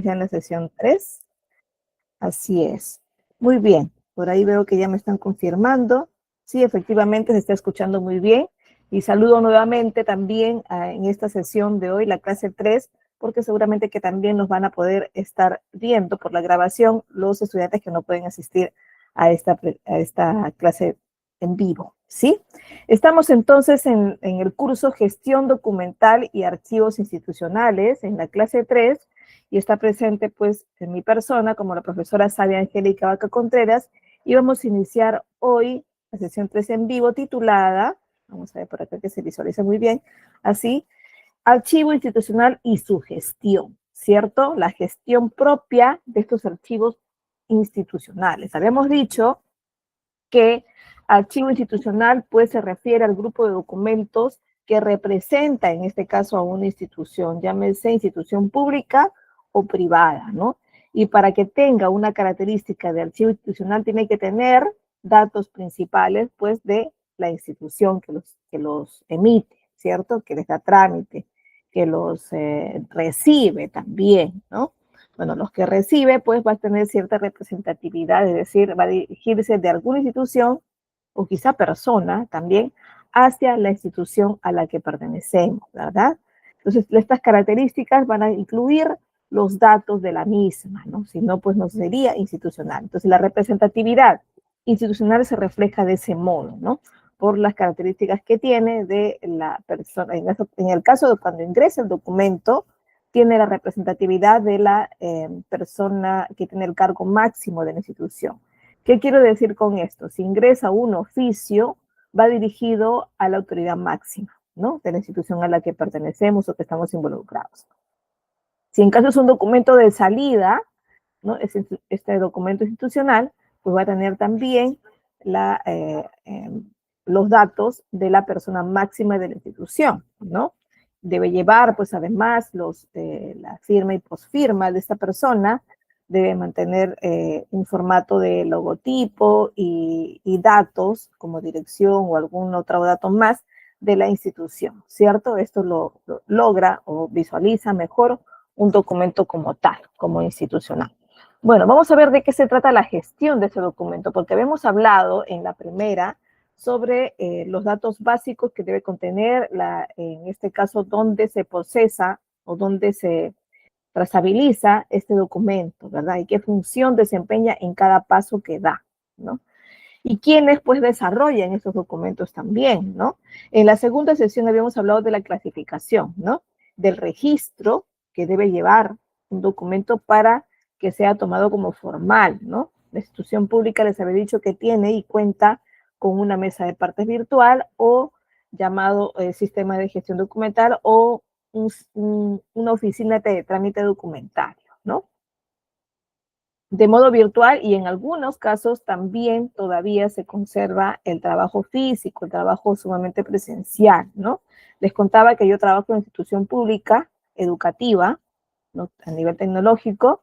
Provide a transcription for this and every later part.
en la sesión 3. Así es. Muy bien. Por ahí veo que ya me están confirmando. Sí, efectivamente se está escuchando muy bien. Y saludo nuevamente también en esta sesión de hoy, la clase 3, porque seguramente que también nos van a poder estar viendo por la grabación los estudiantes que no pueden asistir a esta clase en vivo, ¿sí? Estamos entonces en el curso Gestión Documental y Archivos Institucionales, en la clase 3, y está presente pues en mi persona como la profesora Sabia Angélica Vaca Contreras, y vamos a iniciar hoy la sesión 3 en vivo titulada, vamos a ver por acá que se visualiza muy bien, así, Archivo Institucional y su gestión, ¿cierto? La gestión propia de estos archivos institucionales. Habíamos dicho que archivo institucional pues se refiere al grupo de documentos que representa en este caso a una institución, llámese institución pública o privada, ¿no? Y para que tenga una característica de archivo institucional tiene que tener datos principales pues de la institución que los emite, ¿cierto? Que les da trámite, que los recibe también, ¿no? Bueno, los que recibe, pues va a tener cierta representatividad, es decir, va a dirigirse de alguna institución o quizá persona también hacia la institución a la que pertenecemos, ¿verdad? Entonces, estas características van a incluir los datos de la misma, ¿no? Si no, pues no sería institucional. Entonces, la representatividad institucional se refleja de ese modo, ¿no? Por las características que tiene de la persona. En el caso de cuando ingresa el documento, tiene la representatividad de la persona que tiene el cargo máximo de la institución. ¿Qué quiero decir con esto? Si ingresa un oficio, va dirigido a la autoridad máxima, ¿no? De la institución a la que pertenecemos o que estamos involucrados. Si en caso es un documento de salida, ¿no? Este documento institucional, pues va a tener también los datos de la persona máxima de la institución, ¿no? Debe llevar, pues además, la firma y posfirma de esta persona, debe mantener un formato de logotipo y datos como dirección o algún otro dato más de la institución, ¿cierto? Esto lo logra o visualiza mejor un documento como tal, como institucional. Bueno, vamos a ver de qué se trata la gestión de ese documento, porque habíamos hablado en la primera sobre los datos básicos que debe contener, en este caso, dónde se procesa o dónde se trazabiliza este documento, ¿verdad? Y qué función desempeña en cada paso que da, ¿no? Y quiénes, pues, desarrollan esos documentos también, ¿no? En la segunda sesión habíamos hablado de la clasificación, ¿no? Del registro que debe llevar un documento para que sea tomado como formal, ¿no? La institución pública les había dicho que tiene y cuenta con una mesa de partes virtual o llamado sistema de gestión documental o una oficina de trámite documentario, ¿no? De modo virtual y en algunos casos también todavía se conserva el trabajo físico, el trabajo sumamente presencial, ¿no? Les contaba que yo trabajo en una institución pública, educativa, ¿no? A nivel tecnológico,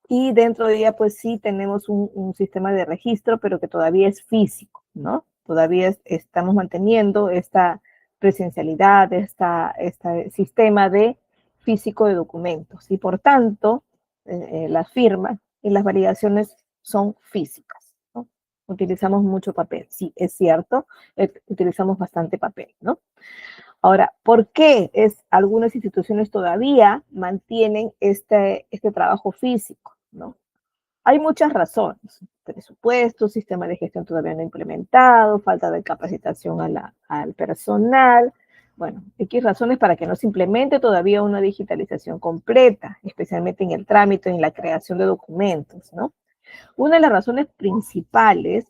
y dentro de ella pues sí tenemos un sistema de registro, pero que todavía es físico, ¿no? Todavía estamos manteniendo esta presencialidad, este sistema de físico de documentos, y por tanto las firmas y las validaciones son físicas, ¿no? Utilizamos mucho papel, sí, es cierto, utilizamos bastante papel, ¿no? Ahora, ¿por qué algunas instituciones todavía mantienen este trabajo físico, ¿no? Hay muchas razones: presupuesto, sistema de gestión todavía no implementado, falta de capacitación al personal. Bueno, X razones para que no se implemente todavía una digitalización completa, especialmente en el trámite y en la creación de documentos, ¿no? Una de las razones principales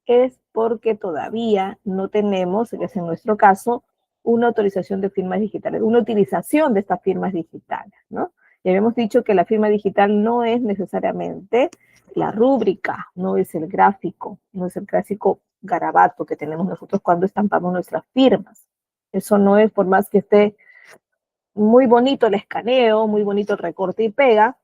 es porque todavía no tenemos, que es en nuestro caso, una autorización de firmas digitales, una utilización de estas firmas digitales, ¿no? Ya habíamos dicho que la firma digital no es necesariamente la rúbrica, no es el gráfico, no es el clásico garabato que tenemos nosotros cuando estampamos nuestras firmas. Eso no es, por más que esté muy bonito el escaneo, muy bonito el recorte y pega,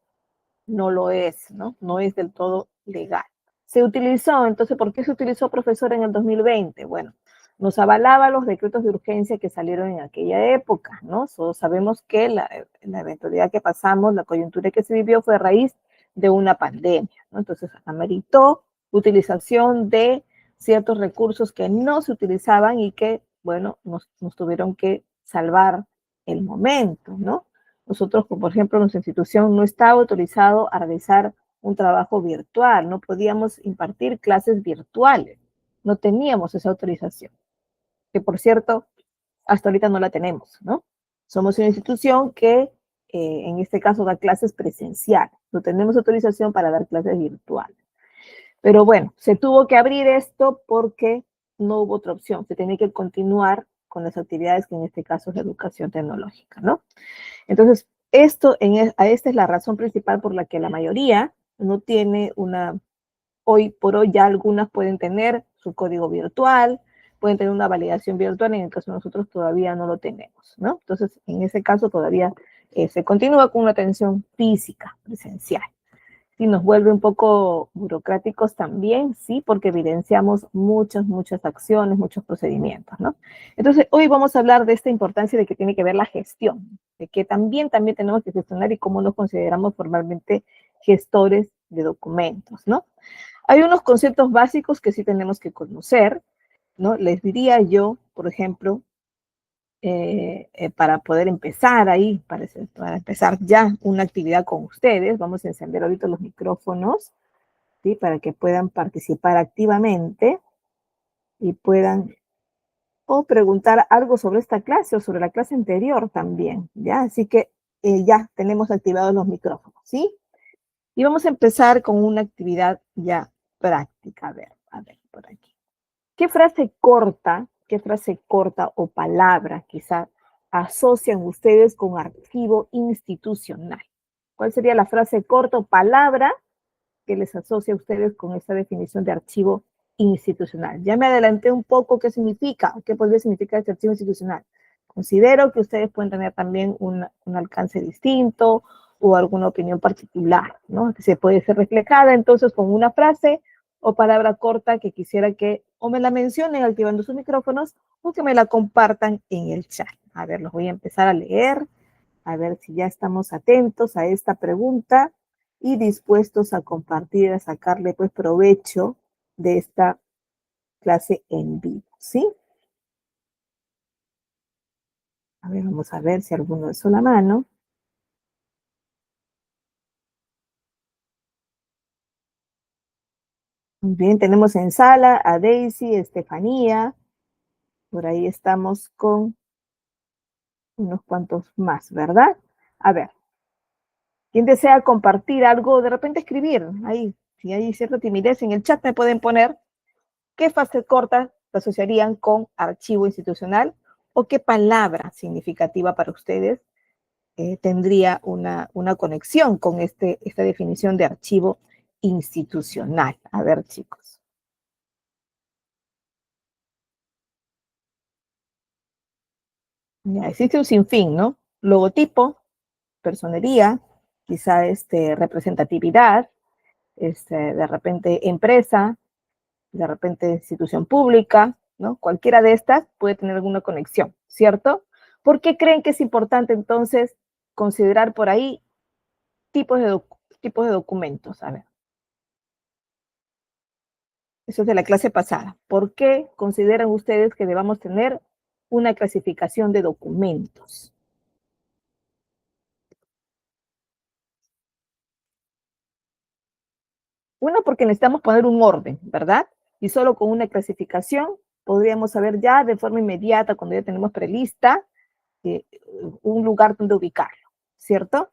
no lo es, ¿no? No es del todo legal. Se utilizó, entonces, ¿por qué se utilizó, profesor, en el 2020? Bueno, nos avalaba los decretos de urgencia que salieron en aquella época, ¿no? Sabemos que la eventualidad que pasamos, la coyuntura que se vivió fue a raíz de una pandemia, ¿no? Entonces, ameritó utilización de ciertos recursos que no se utilizaban y que, bueno, nos tuvieron que salvar el momento, ¿no? Nosotros, por ejemplo, nuestra institución no estaba autorizado a realizar un trabajo virtual, no podíamos impartir clases virtuales, no teníamos esa autorización, que por cierto, hasta ahorita no la tenemos, ¿no? Somos una institución que en este caso da clases presenciales, no tenemos autorización para dar clases virtuales. Pero bueno, se tuvo que abrir esto porque no hubo otra opción, se tenía que continuar con las actividades que en este caso es la educación tecnológica, ¿no? Entonces, esta es la razón principal por la que la mayoría no tiene hoy por hoy ya algunas pueden tener su código virtual, pueden tener una validación virtual, en el caso de nosotros todavía no lo tenemos, ¿no? Entonces, en ese caso todavía se continúa con una atención física, presencial. Sí, nos vuelve un poco burocráticos también, sí, porque evidenciamos muchas acciones, muchos procedimientos, ¿no? Entonces, hoy vamos a hablar de esta importancia de que tiene que ver la gestión, de que también tenemos que gestionar y cómo nos consideramos formalmente gestores de documentos, ¿no? Hay unos conceptos básicos que sí tenemos que conocer, ¿no? Les diría yo, por ejemplo, para poder empezar ahí, para empezar ya una actividad con ustedes, vamos a encender ahorita los micrófonos, ¿sí? Para que puedan participar activamente y puedan o preguntar algo sobre esta clase o sobre la clase anterior también, ¿ya? Así que ya tenemos activados los micrófonos, ¿sí? Y vamos a empezar con una actividad ya práctica. A ver, por aquí. ¿Qué frase corta o palabra quizá asocian ustedes con archivo institucional? ¿Cuál sería la frase corta o palabra que les asocia a ustedes con esta definición de archivo institucional? Ya me adelanté un poco qué significa, qué podría significar este archivo institucional. Considero que ustedes pueden tener también un alcance distinto o alguna opinión particular, ¿no? Que se puede ser reflejada entonces con una frase o palabra corta que quisiera que o me la mencionen activando sus micrófonos o que me la compartan en el chat. A ver, los voy a empezar a leer, a ver si ya estamos atentos a esta pregunta y dispuestos a compartir, a sacarle pues provecho de esta clase en vivo, ¿sí? A ver, vamos a ver si alguno alzó la mano. Muy bien, tenemos en sala a Daisy, Estefanía, por ahí estamos con unos cuantos más, ¿verdad? A ver, ¿quién desea compartir algo? De repente escribir, ahí, si hay cierta timidez en el chat me pueden poner qué frase corta se asociarían con archivo institucional o qué palabra significativa para ustedes tendría una conexión con esta definición de archivo institucional. A ver, chicos. Ya, existe un sinfín, ¿no? Logotipo, personería, quizá representatividad, de repente empresa, de repente institución pública, ¿no? Cualquiera de estas puede tener alguna conexión, ¿cierto? ¿Por qué creen que es importante entonces considerar por ahí tipos de documentos? A ver, eso es de la clase pasada. ¿Por qué consideran ustedes que debamos tener una clasificación de documentos? Uno, porque necesitamos poner un orden, ¿verdad? Y solo con una clasificación podríamos saber ya de forma inmediata, cuando ya tenemos prelista, eh, un lugar donde ubicarlo, ¿cierto?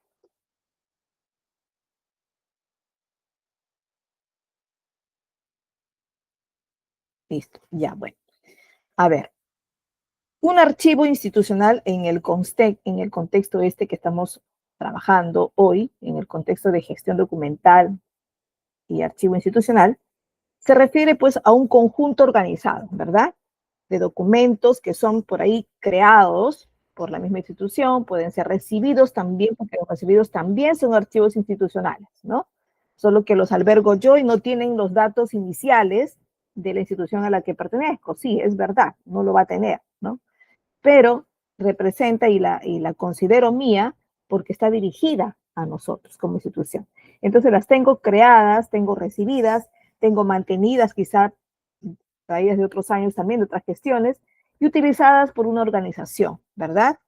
Listo, ya, bueno. A ver, un archivo institucional en el contexto que estamos trabajando hoy, en el contexto de gestión documental y archivo institucional, se refiere pues a un conjunto organizado, ¿verdad? De documentos que son por ahí creados por la misma institución, pueden ser recibidos también, porque los recibidos también son archivos institucionales, ¿no? Solo que los albergo yo y no tienen los datos iniciales de la institución a la que pertenezco. Sí, es verdad, no lo va a tener, ¿no? Pero representa y la considero mía porque está dirigida a nosotros como institución. Entonces las tengo creadas, tengo recibidas, tengo mantenidas, quizá traídas de otros años también, de otras gestiones, y utilizadas por una organización, ¿verdad?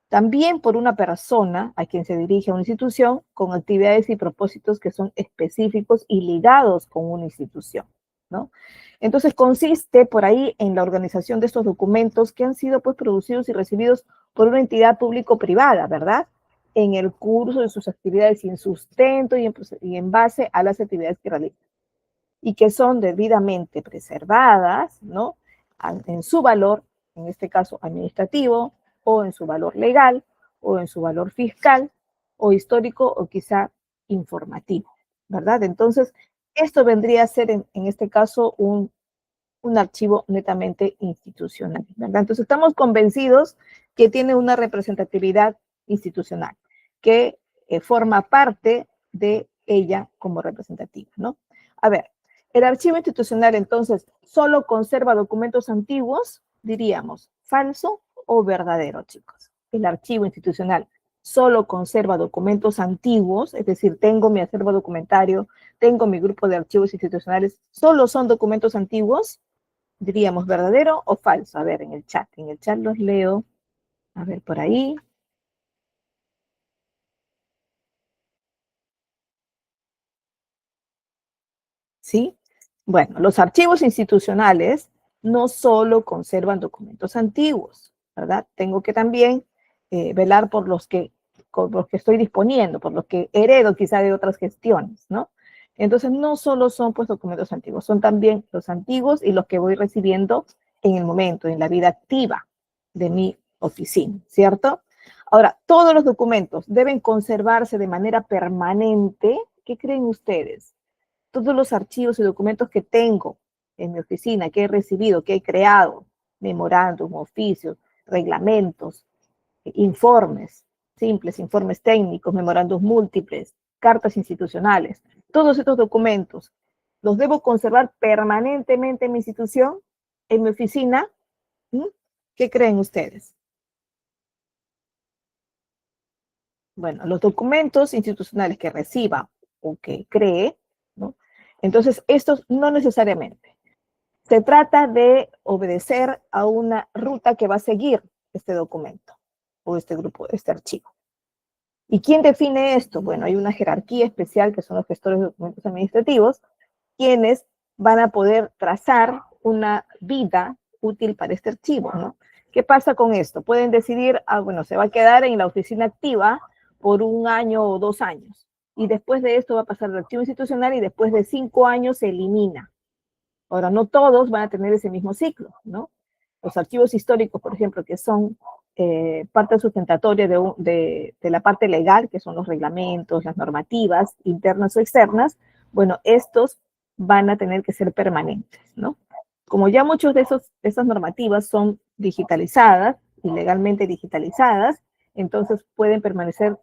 También por una persona a quien se dirige a una institución con actividades y propósitos que son específicos y ligados con una institución, ¿no? Entonces consiste por ahí en la organización de estos documentos que han sido pues producidos y recibidos por una entidad público-privada, ¿verdad? En el curso de sus actividades y en sustento y en base a las actividades que realizan y que son debidamente preservadas, ¿no? En su valor, en este caso administrativo, o en su valor legal, o en su valor fiscal, o histórico, o quizá informativo, ¿verdad? Entonces, esto vendría a ser en este caso un archivo netamente institucional, ¿verdad? Entonces, estamos convencidos que tiene una representatividad institucional, que forma parte de ella como representativa, ¿no? A ver, el archivo institucional, entonces, solo conserva documentos antiguos, diríamos, falso o verdadero, chicos. El archivo institucional solo conserva documentos antiguos, es decir, tengo mi acervo documentario, tengo mi grupo de archivos institucionales, solo son documentos antiguos, diríamos verdadero o falso. A ver, en el chat los leo. A ver, por ahí. ¿Sí? Bueno, los archivos institucionales no solo conservan documentos antiguos, ¿verdad? Tengo que también velar por los que estoy disponiendo, por los que heredo quizá de otras gestiones, ¿no? Entonces, no solo son pues documentos antiguos, son también los antiguos y los que voy recibiendo en el momento, en la vida activa de mi oficina, ¿cierto? Ahora, todos los documentos deben conservarse de manera permanente. ¿Qué creen ustedes? Todos los archivos y documentos que tengo en mi oficina, que he recibido, que he creado, memorándum, oficios, reglamentos, informes simples, informes técnicos, memorándums múltiples, cartas institucionales, todos estos documentos, ¿los debo conservar permanentemente en mi institución, en mi oficina? ¿Mm? ¿Qué creen ustedes? Bueno, los documentos institucionales que reciba o que cree, ¿no? Entonces, estos no necesariamente. Se trata de obedecer a una ruta que va a seguir este documento o este grupo, este archivo. ¿Y quién define esto? Bueno, hay una jerarquía especial que son los gestores de documentos administrativos, quienes van a poder trazar una vida útil para este archivo, ¿no? ¿Qué pasa con esto? Pueden decidir, bueno, se va a quedar en la oficina activa por 1 año o 2 años. Y después de esto va a pasar al archivo institucional y después de 5 años se elimina. Ahora, no todos van a tener ese mismo ciclo, ¿no? Los archivos históricos, por ejemplo, que son parte sustentatoria de la parte legal, que son los reglamentos, las normativas internas o externas, bueno, estos van a tener que ser permanentes, ¿no? Como ya muchos de esas normativas son digitalizadas, ilegalmente digitalizadas, entonces pueden permanecer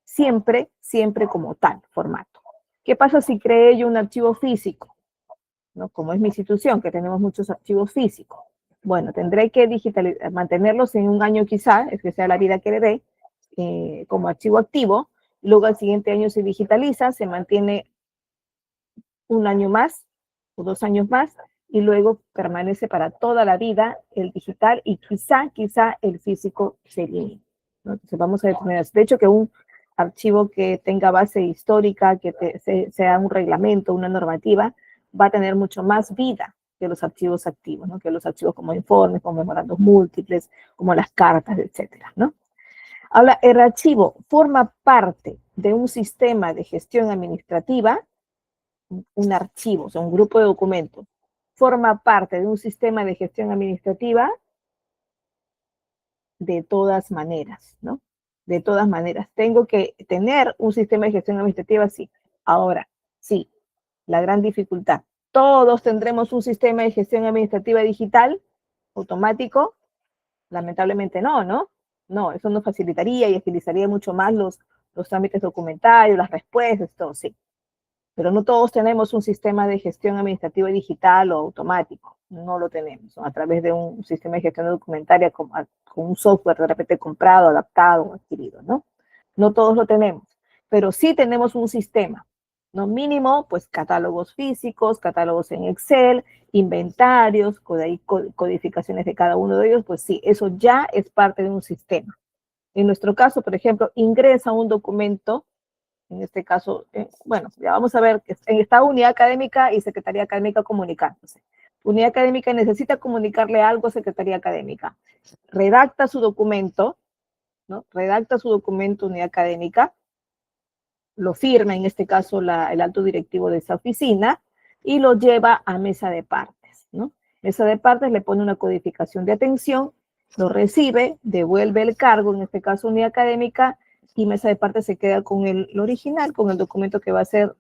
siempre, siempre como tal formato. ¿Qué pasa si creé yo un archivo físico? ¿No? Como es mi institución, que tenemos muchos archivos físicos. Bueno, tendré que mantenerlos en 1 año quizá, es que sea la vida que le dé, como archivo activo. Luego al siguiente año se digitaliza, se mantiene 1 año más o 2 años más y luego permanece para toda la vida el digital y quizá el físico se elimine, ¿no? Entonces vamos a detener eso. De hecho, que un archivo que tenga base histórica, que sea un reglamento, una normativa, va a tener mucho más vida que los archivos activos, ¿no? Que los archivos como informes, como memorandos múltiples, como las cartas, etcétera, ¿no? Ahora, el archivo forma parte de un sistema de gestión administrativa, un archivo, o sea, un grupo de documentos, forma parte de un sistema de gestión administrativa de todas maneras, ¿no? De todas maneras. Tengo que tener un sistema de gestión administrativa, sí. Ahora, sí, la gran dificultad. ¿Todos tendremos un sistema de gestión administrativa digital automático? Lamentablemente no, ¿no? No, eso nos facilitaría y agilizaría mucho más los trámites documentarios, las respuestas, todo, sí. pero no todos tenemos un sistema de gestión administrativa digital o automático, no lo tenemos, ¿no? A través de un sistema de gestión documentaria con un software de repente comprado, adaptado o adquirido, ¿no? No todos lo tenemos, pero sí tenemos un sistema, ¿no? Mínimo, pues catálogos físicos, catálogos en Excel, inventarios, codificaciones de cada uno de ellos, pues sí, eso ya es parte de un sistema. En nuestro caso, por ejemplo, ingresa un documento, en este caso, bueno, ya vamos a ver, está unidad académica y secretaría académica comunicándose. Unidad académica necesita comunicarle algo a secretaría académica. Redacta su documento, ¿no? Redacta su documento unidad académica, lo firma, en este caso, el alto directivo de esa oficina, y lo lleva a mesa de partes, ¿no? Mesa de partes le pone una codificación de atención, lo recibe, devuelve el cargo, en este caso unidad académica, y mesa de partes se queda con el original, con el documento que va a ser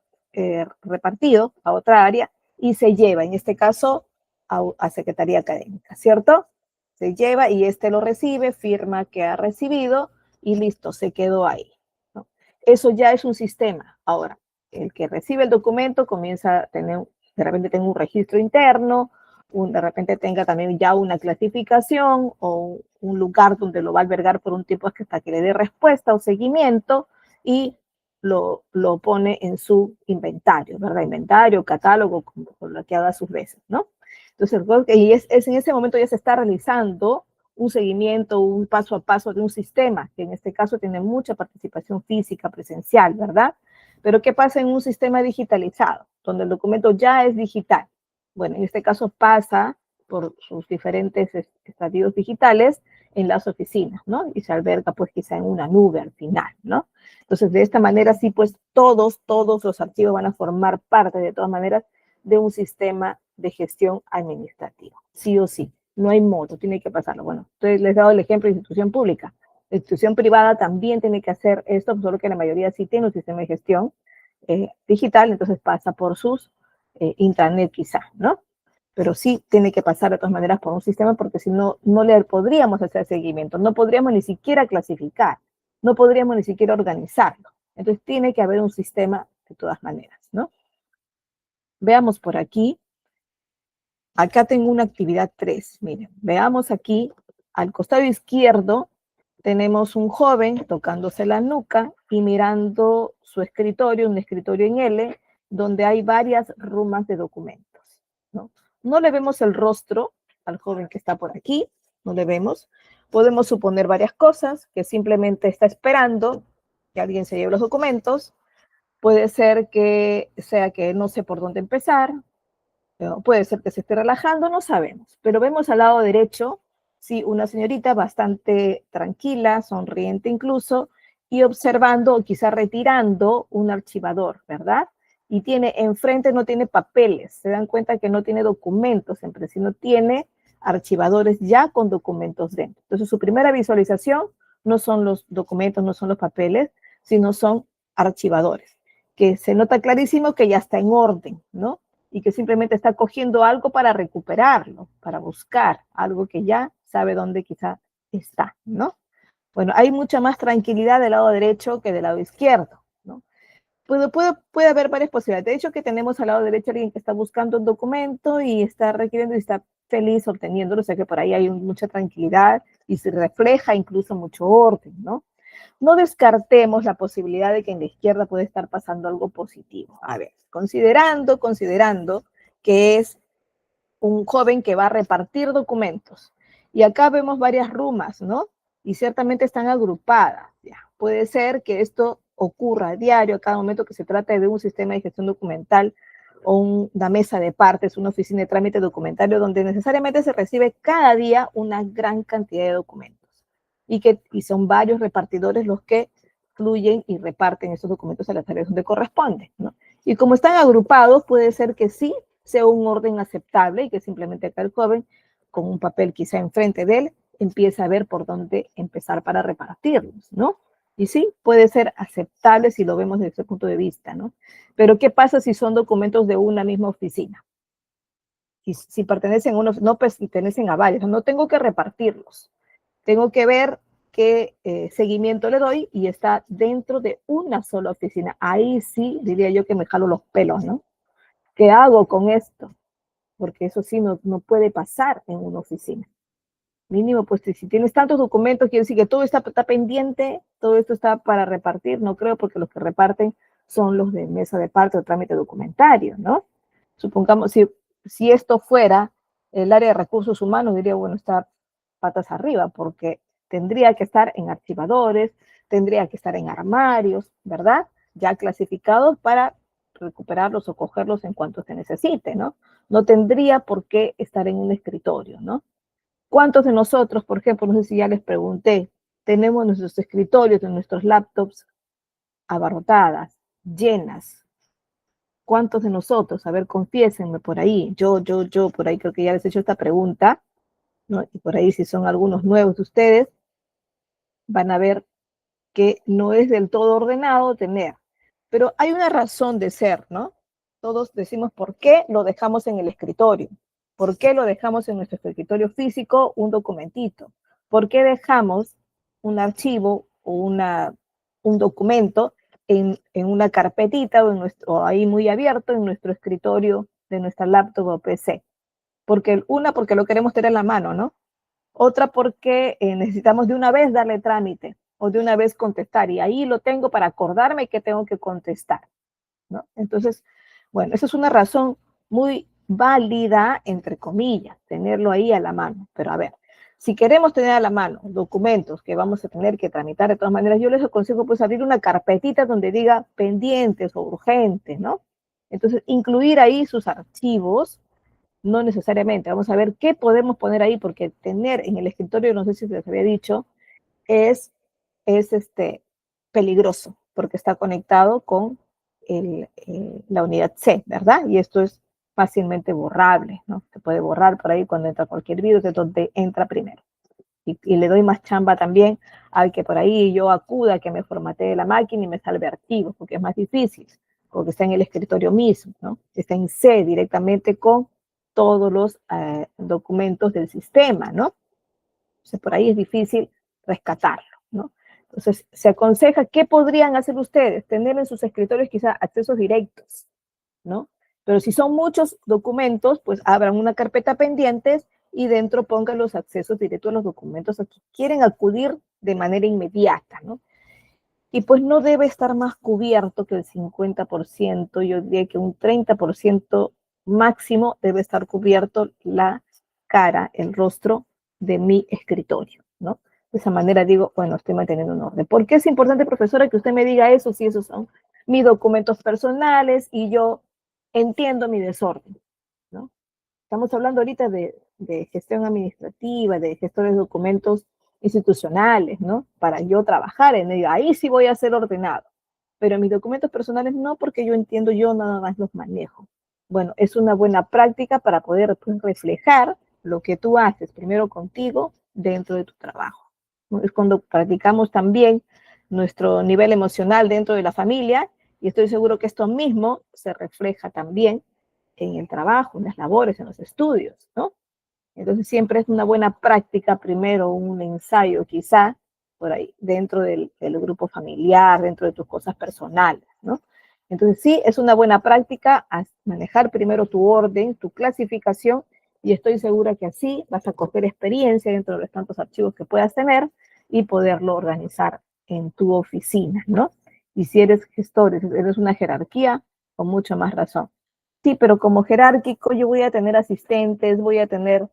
repartido a otra área, y se lleva, en este caso, a secretaría académica, ¿cierto? Se lleva y lo recibe, firma que ha recibido, y listo, se quedó ahí, ¿no? Eso ya es un sistema. Ahora, el que recibe el documento comienza a tener, de repente tenga un registro interno, de repente tenga también ya una clasificación o un lugar donde lo va a albergar por un tiempo hasta que le dé respuesta o seguimiento, y lo pone en su inventario, ¿verdad? Inventario, catálogo, con lo que haga sus veces, ¿no? Entonces, y en ese momento ya se está realizando un seguimiento, un paso a paso de un sistema, que en este caso tiene mucha participación física, presencial, ¿verdad? Pero ¿qué pasa en un sistema digitalizado, donde el documento ya es digital? Bueno, en este caso pasa por sus diferentes estadios digitales en las oficinas, ¿no? Y se alberga pues quizá en una nube al final, ¿no? Entonces, de esta manera sí, pues todos los archivos van a formar parte de todas maneras de un sistema de gestión administrativa, sí o sí. No hay modo, tiene que pasarlo. Bueno, entonces les he dado el ejemplo de institución pública. La institución privada también tiene que hacer esto, solo que la mayoría sí tiene un sistema de gestión digital, entonces pasa por sus intranet quizá, ¿no? Pero sí tiene que pasar de todas maneras por un sistema, porque si no, no le podríamos hacer seguimiento, no podríamos ni siquiera clasificar, no podríamos ni siquiera organizarlo. Entonces tiene que haber un sistema de todas maneras, ¿no? Veamos por aquí. Acá tengo una actividad 3. Miren, veamos aquí, al costado izquierdo tenemos un joven tocándose la nuca y mirando su escritorio, un escritorio en L, donde hay varias rumas de documentos, ¿no? No le vemos el rostro al joven que está por aquí, no le vemos. Podemos suponer varias cosas, que simplemente está esperando que alguien se lleve los documentos. Puede ser que sea que no sé por dónde empezar. Puede ser que se esté relajando, no sabemos. Pero vemos al lado derecho, sí, una señorita bastante tranquila, sonriente incluso, y observando o quizá retirando un archivador, ¿verdad? Y tiene enfrente, no tiene papeles. Se dan cuenta que no tiene documentos siempre, sino tiene archivadores ya con documentos dentro. Entonces, su primera visualización no son los documentos, no son los papeles, sino son archivadores, que se nota clarísimo que ya está en orden, ¿no? Y que simplemente está cogiendo algo para recuperarlo, para buscar algo que ya sabe dónde quizá está, ¿no? Bueno, hay mucha más tranquilidad del lado derecho que del lado izquierdo, ¿no? Puede haber varias posibilidades. De hecho, que tenemos al lado derecho a alguien que está buscando un documento y está requiriendo y está feliz obteniéndolo, o sea que por ahí hay mucha tranquilidad y se refleja incluso mucho orden, ¿no? No descartemos la posibilidad de que en la izquierda puede estar pasando algo positivo. A ver, considerando que es un joven que va a repartir documentos. Y acá vemos varias rumas, ¿no? Y ciertamente están agrupadas. Ya. Puede ser que esto ocurra a diario, a cada momento que se trate de un sistema de gestión documental o una mesa de partes, una oficina de trámite documentario, donde necesariamente se recibe cada día una gran cantidad de documentos. Y son varios repartidores los que fluyen y reparten esos documentos a las áreas donde corresponden, ¿no? Y como están agrupados, puede ser que sí sea un orden aceptable y que simplemente acá el joven, con un papel quizá enfrente de él, empieza a ver por dónde empezar para repartirlos, ¿no? Y sí, puede ser aceptable si lo vemos desde ese punto de vista, ¿no? Pero ¿qué pasa si son documentos de una misma oficina? Si pertenecen a unos, no pertenecen a varios, no tengo que repartirlos. Tengo que ver qué seguimiento le doy y está dentro de una sola oficina. Ahí sí diría yo que me jalo los pelos, ¿no? ¿Qué hago con esto? Porque eso sí no puede pasar en una oficina. Mínimo, pues si tienes tantos documentos, quiere decir que todo está pendiente, todo esto está para repartir, no creo, porque los que reparten son los de mesa de parte o trámite documentario, ¿no? Supongamos, si esto fuera el área de recursos humanos, diría, bueno, está patas arriba, porque tendría que estar en archivadores, tendría que estar en armarios, ¿verdad? Ya clasificados para recuperarlos o cogerlos en cuanto se necesite, ¿no? No tendría por qué estar en un escritorio, ¿no? ¿Cuántos de nosotros, por ejemplo, no sé si ya les pregunté, tenemos nuestros escritorios, nuestros laptops abarrotadas, llenas? ¿Cuántos de nosotros? A ver, confiésenme por ahí. Yo, por ahí creo que ya les he hecho esta pregunta, ¿no? Y por ahí, si son algunos nuevos de ustedes, van a ver que no es del todo ordenado tener. Pero hay una razón de ser, ¿no? Todos decimos por qué lo dejamos en el escritorio. ¿Por qué lo dejamos en nuestro escritorio físico un documentito? ¿Por qué dejamos un archivo o un documento en una carpetita o ahí muy abierto en nuestro escritorio de nuestra laptop o PC? Porque lo queremos tener en la mano, ¿no? Otra porque necesitamos de una vez darle trámite o de una vez contestar, y ahí lo tengo para acordarme que tengo que contestar, ¿no? Entonces, bueno, esa es una razón muy válida, entre comillas, tenerlo ahí a la mano. Pero a ver, si queremos tener a la mano documentos que vamos a tener que tramitar de todas maneras, yo les aconsejo pues abrir una carpetita donde diga pendientes o urgentes, ¿no? Entonces, incluir ahí sus archivos, no necesariamente. Vamos a ver qué podemos poner ahí, porque tener en el escritorio, no sé si les había dicho, es, es peligroso, porque está conectado con la unidad C, ¿verdad? Y esto es fácilmente borrable, ¿no? Se puede borrar por ahí cuando entra cualquier virus, de donde entra primero. Y le doy más chamba también al que por ahí yo acuda, que me formatee la máquina y me salve archivos, porque es más difícil, porque está en el escritorio mismo, ¿no? Está en C directamente con todos los documentos del sistema, ¿no? Entonces, por ahí es difícil rescatarlo, ¿no? Entonces, se aconseja, ¿qué podrían hacer ustedes? Tener en sus escritorios quizá accesos directos, ¿no? Pero si son muchos documentos, pues abran una carpeta pendientes y dentro pongan los accesos directos a los documentos a que quieren acudir de manera inmediata, ¿no? Y pues no debe estar más cubierto que el 50%, yo diría que un 30% máximo debe estar cubierto la cara, el rostro de mi escritorio, ¿no? De esa manera digo, bueno, estoy manteniendo un orden. ¿Por qué es importante, profesora, que usted me diga eso si esos son mis documentos personales y yo entiendo mi desorden, ¿no? Estamos hablando ahorita de gestión administrativa, de gestores de documentos institucionales, ¿no? Para yo trabajar en ello. Ahí sí voy a ser ordenado. Pero mis documentos personales no, porque yo entiendo, yo nada más los manejo. Bueno, es una buena práctica para poder reflejar lo que tú haces primero contigo dentro de tu trabajo. Es cuando practicamos también nuestro nivel emocional dentro de la familia, y estoy seguro que esto mismo se refleja también en el trabajo, en las labores, en los estudios, ¿no? Entonces siempre es una buena práctica, primero un ensayo quizá, por ahí, dentro del grupo familiar, dentro de tus cosas personales, ¿no? Entonces sí, es una buena práctica manejar primero tu orden, tu clasificación, y estoy segura que así vas a coger experiencia dentro de los tantos archivos que puedas tener y poderlo organizar en tu oficina, ¿no? Y si eres gestor, eres una jerarquía, con mucha más razón. Sí, pero como jerárquico yo voy a tener asistentes, voy a tener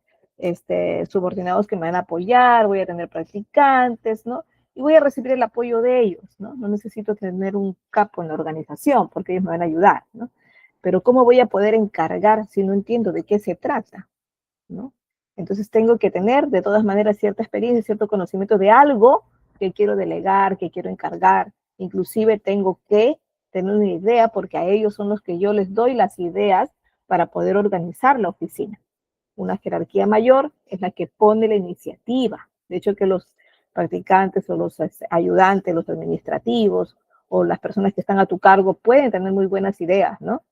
subordinados que me van a apoyar, voy a tener practicantes, ¿no? Y voy a recibir el apoyo de ellos, ¿no? No necesito tener un capo en la organización porque ellos me van a ayudar, ¿no? Pero ¿cómo voy a poder encargar si no entiendo de qué se trata, ¿no? Entonces tengo que tener de todas maneras cierta experiencia, cierto conocimiento de algo que quiero delegar, que quiero encargar. Inclusive tengo que tener una idea porque a ellos son los que yo les doy las ideas para poder organizar la oficina. Una jerarquía mayor es la que pone la iniciativa. De hecho, que los practicantes o los ayudantes, los administrativos o las personas que están a tu cargo pueden tener muy buenas ideas, ¿no?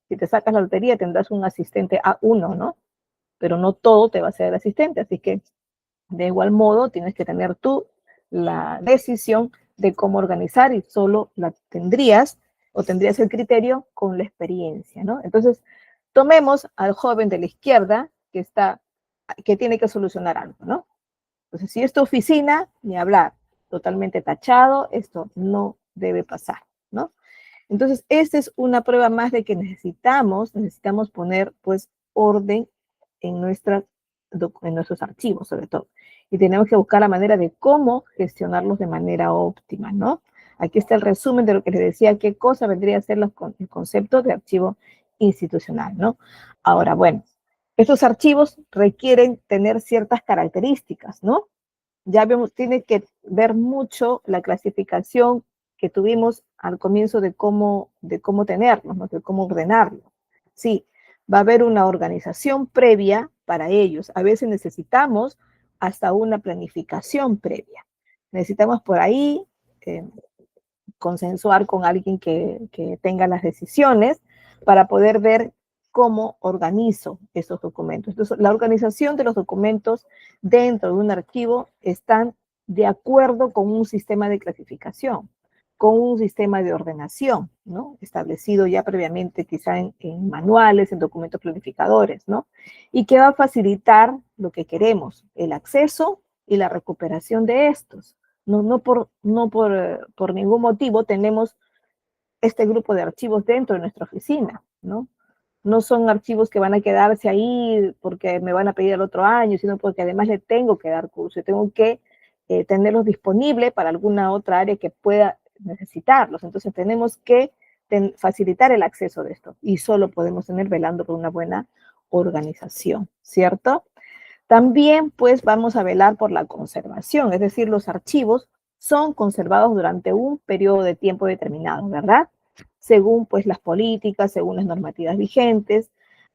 Si te sacas la lotería tendrás un asistente A1, ¿no? Pero no todo te va a ser el asistente, así que de igual modo tienes que tener tú la decisión de cómo organizar y solo la tendrías o tendrías el criterio con la experiencia, ¿no? Entonces, tomemos al joven de la izquierda que tiene que solucionar algo, ¿no? Entonces, si es tu oficina, ni hablar, totalmente tachado, esto no debe pasar, ¿no? Entonces, esta es una prueba más de que necesitamos poner, pues, orden en, en nuestros archivos, sobre todo. Y tenemos que buscar la manera de cómo gestionarlos de manera óptima, ¿no? Aquí está el resumen de lo que les decía, qué cosa vendría a ser el concepto de archivo institucional, ¿no? Ahora, bueno, estos archivos requieren tener ciertas características, ¿no? Ya vemos, tiene que ver mucho la clasificación que tuvimos al comienzo de cómo tenerlos, ¿no? De cómo ordenarlos. Sí, va a haber una organización previa para ellos. A veces necesitamos hasta una planificación previa. Necesitamos por ahí eh, consensuar con alguien que tenga las decisiones para poder ver cómo organizo esos documentos. Entonces, la organización de los documentos dentro de un archivo están de acuerdo con un sistema de clasificación, con un sistema de ordenación, ¿no? Establecido ya previamente quizá en manuales, en documentos planificadores, ¿no? Y que va a facilitar lo que queremos, el acceso y la recuperación de estos. No por ningún motivo tenemos este grupo de archivos dentro de nuestra oficina, ¿no? No son archivos que van a quedarse ahí porque me van a pedir el otro año, sino porque además le tengo que dar curso y tengo que tenerlos disponibles para alguna otra área que pueda necesitarlos. Entonces tenemos que facilitar el acceso de esto y solo podemos tener velando por una buena organización, ¿cierto? También, pues, vamos a velar por la conservación, es decir, los archivos son conservados durante un periodo de tiempo determinado, ¿verdad? Según, pues, las políticas, según las normativas vigentes,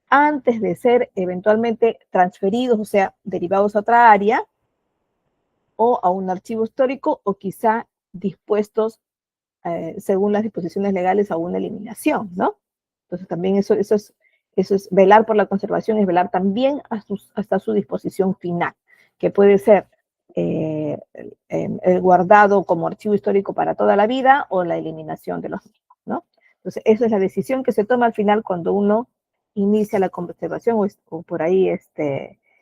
antes de ser eventualmente transferidos, o sea, derivados a otra área o a un archivo histórico o quizá dispuestos, según las disposiciones legales, a una eliminación, ¿no? Entonces, también eso es velar por la conservación, es velar también hasta su disposición final, que puede ser el guardado como archivo histórico para toda la vida o la eliminación de los mismos, ¿no? Entonces, esa es la decisión que se toma al final cuando uno inicia la conservación o por ahí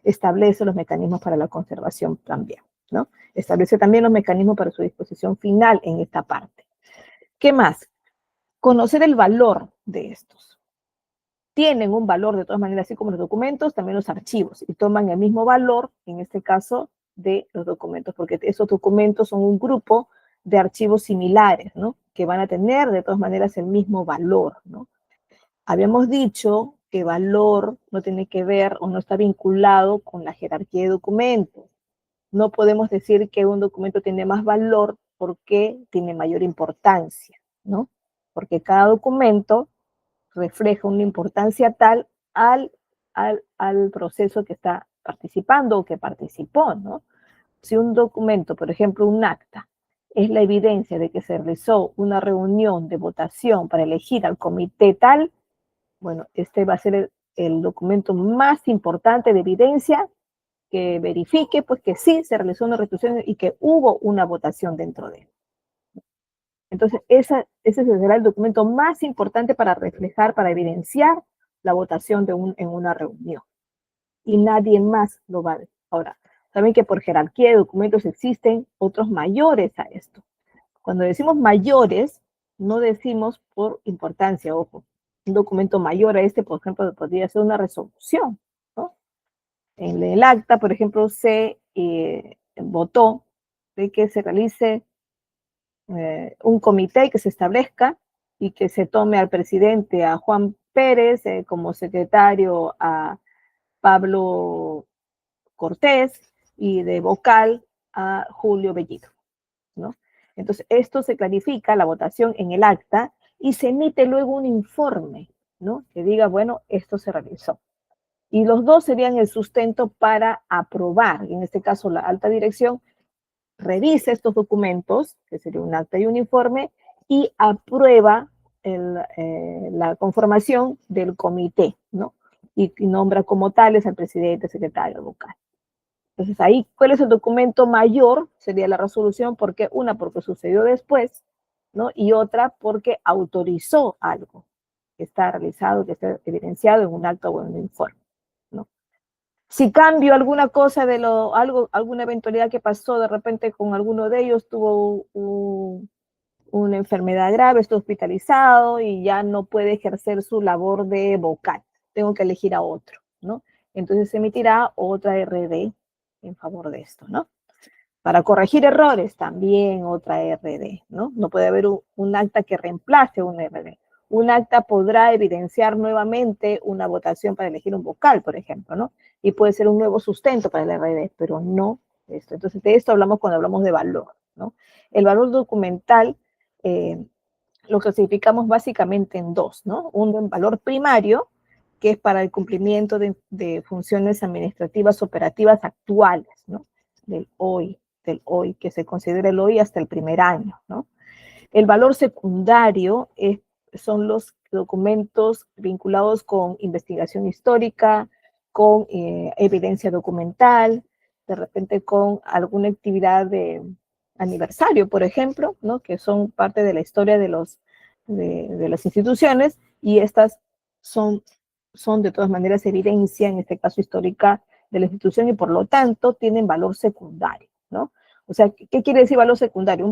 establece los mecanismos para la conservación también, ¿no? Establece también los mecanismos para su disposición final en esta parte. ¿Qué más? Conocer el valor de estos. Tienen un valor de todas maneras, así como los documentos, también los archivos, y toman el mismo valor, en este caso, de los documentos, porque esos documentos son un grupo de archivos similares, ¿no? Que van a tener de todas maneras el mismo valor, ¿no? Habíamos dicho que valor no tiene que ver o no está vinculado con la jerarquía de documentos. No podemos decir que un documento tiene más valor porque tiene mayor importancia, ¿no? Porque cada documento refleja una importancia tal al proceso que está participando o que participó, ¿no? Si un documento, por ejemplo, un acta, es la evidencia de que se realizó una reunión de votación para elegir al comité tal, bueno, este va a ser el documento más importante de evidencia que verifique pues que sí se realizó una restitución y que hubo una votación dentro de él. Entonces, ese será el documento más importante para reflejar, para evidenciar la votación en una reunión. Y nadie más lo va a ver. Ahora, saben que por jerarquía de documentos existen otros mayores a esto. Cuando decimos mayores, no decimos por importancia, ojo. Un documento mayor a este, por ejemplo, podría ser una resolución, ¿no? En el acta, por ejemplo, se votó de que se realice un comité que se establezca y que se tome al presidente, a Juan Pérez, como secretario a Pablo Cortés y de vocal a Julio Bellido, ¿no? Entonces, esto se clarifica, la votación en el acta, y se emite luego un informe, ¿no? Que diga, bueno, esto se realizó. Y los dos serían el sustento para aprobar, en este caso la alta dirección, revisa estos documentos, que sería un acta y un informe, y aprueba la conformación del comité, ¿no? Y nombra como tales al presidente, secretario, vocal. Entonces ahí, ¿cuál es el documento mayor? Sería la resolución, porque porque sucedió después, ¿no? Y otra, porque autorizó algo que está realizado, que está evidenciado en un acto o en un informe, ¿no? Si cambio alguna cosa alguna eventualidad que pasó de repente con alguno de ellos, tuvo una enfermedad grave, está hospitalizado y ya no puede ejercer su labor de vocal. Tengo que elegir a otro, ¿no? Entonces se emitirá otra RD en favor de esto, ¿no? Para corregir errores, también otra RD, ¿no? No puede haber un acta que reemplace un RD. Un acta podrá evidenciar nuevamente una votación para elegir un vocal, por ejemplo, ¿no? Y puede ser un nuevo sustento para el RD, pero no esto. Entonces, de esto hablamos cuando hablamos de valor, ¿no? El valor documental lo clasificamos básicamente en dos, ¿no? Un valor primario, que es para el cumplimiento de funciones administrativas operativas actuales, ¿no? Del hoy, que se considera el hoy hasta el primer año, ¿no? El valor secundario son los documentos vinculados con investigación histórica, con evidencia documental, de repente con alguna actividad de aniversario, por ejemplo, ¿no? Que son parte de la historia de las instituciones, y estas son, son de todas maneras evidencia, en este caso histórica, de la institución, y por lo tanto tienen valor secundario, ¿no? O sea, ¿qué quiere decir valor secundario?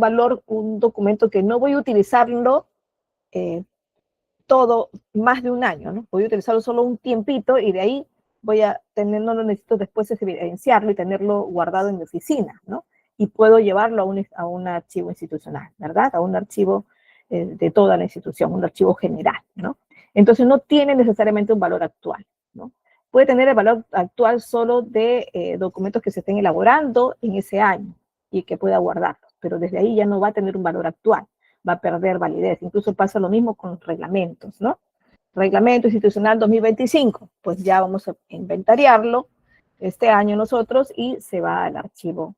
Un documento que no voy a utilizarlo todo más de un año, ¿no? Voy a utilizarlo solo un tiempito y de ahí no lo necesito después evidenciarlo y tenerlo guardado en mi oficina, ¿no? Y puedo llevarlo a un archivo institucional, ¿verdad? A un archivo de toda la institución, un archivo general, ¿no? Entonces no tiene necesariamente un valor actual, ¿no? Puede tener el valor actual solo de documentos que se estén elaborando en ese año y que pueda guardarlos, pero desde ahí ya no va a tener un valor actual, va a perder validez. Incluso pasa lo mismo con los reglamentos, ¿no? Reglamento institucional 2025, pues ya vamos a inventariarlo este año nosotros y se va al archivo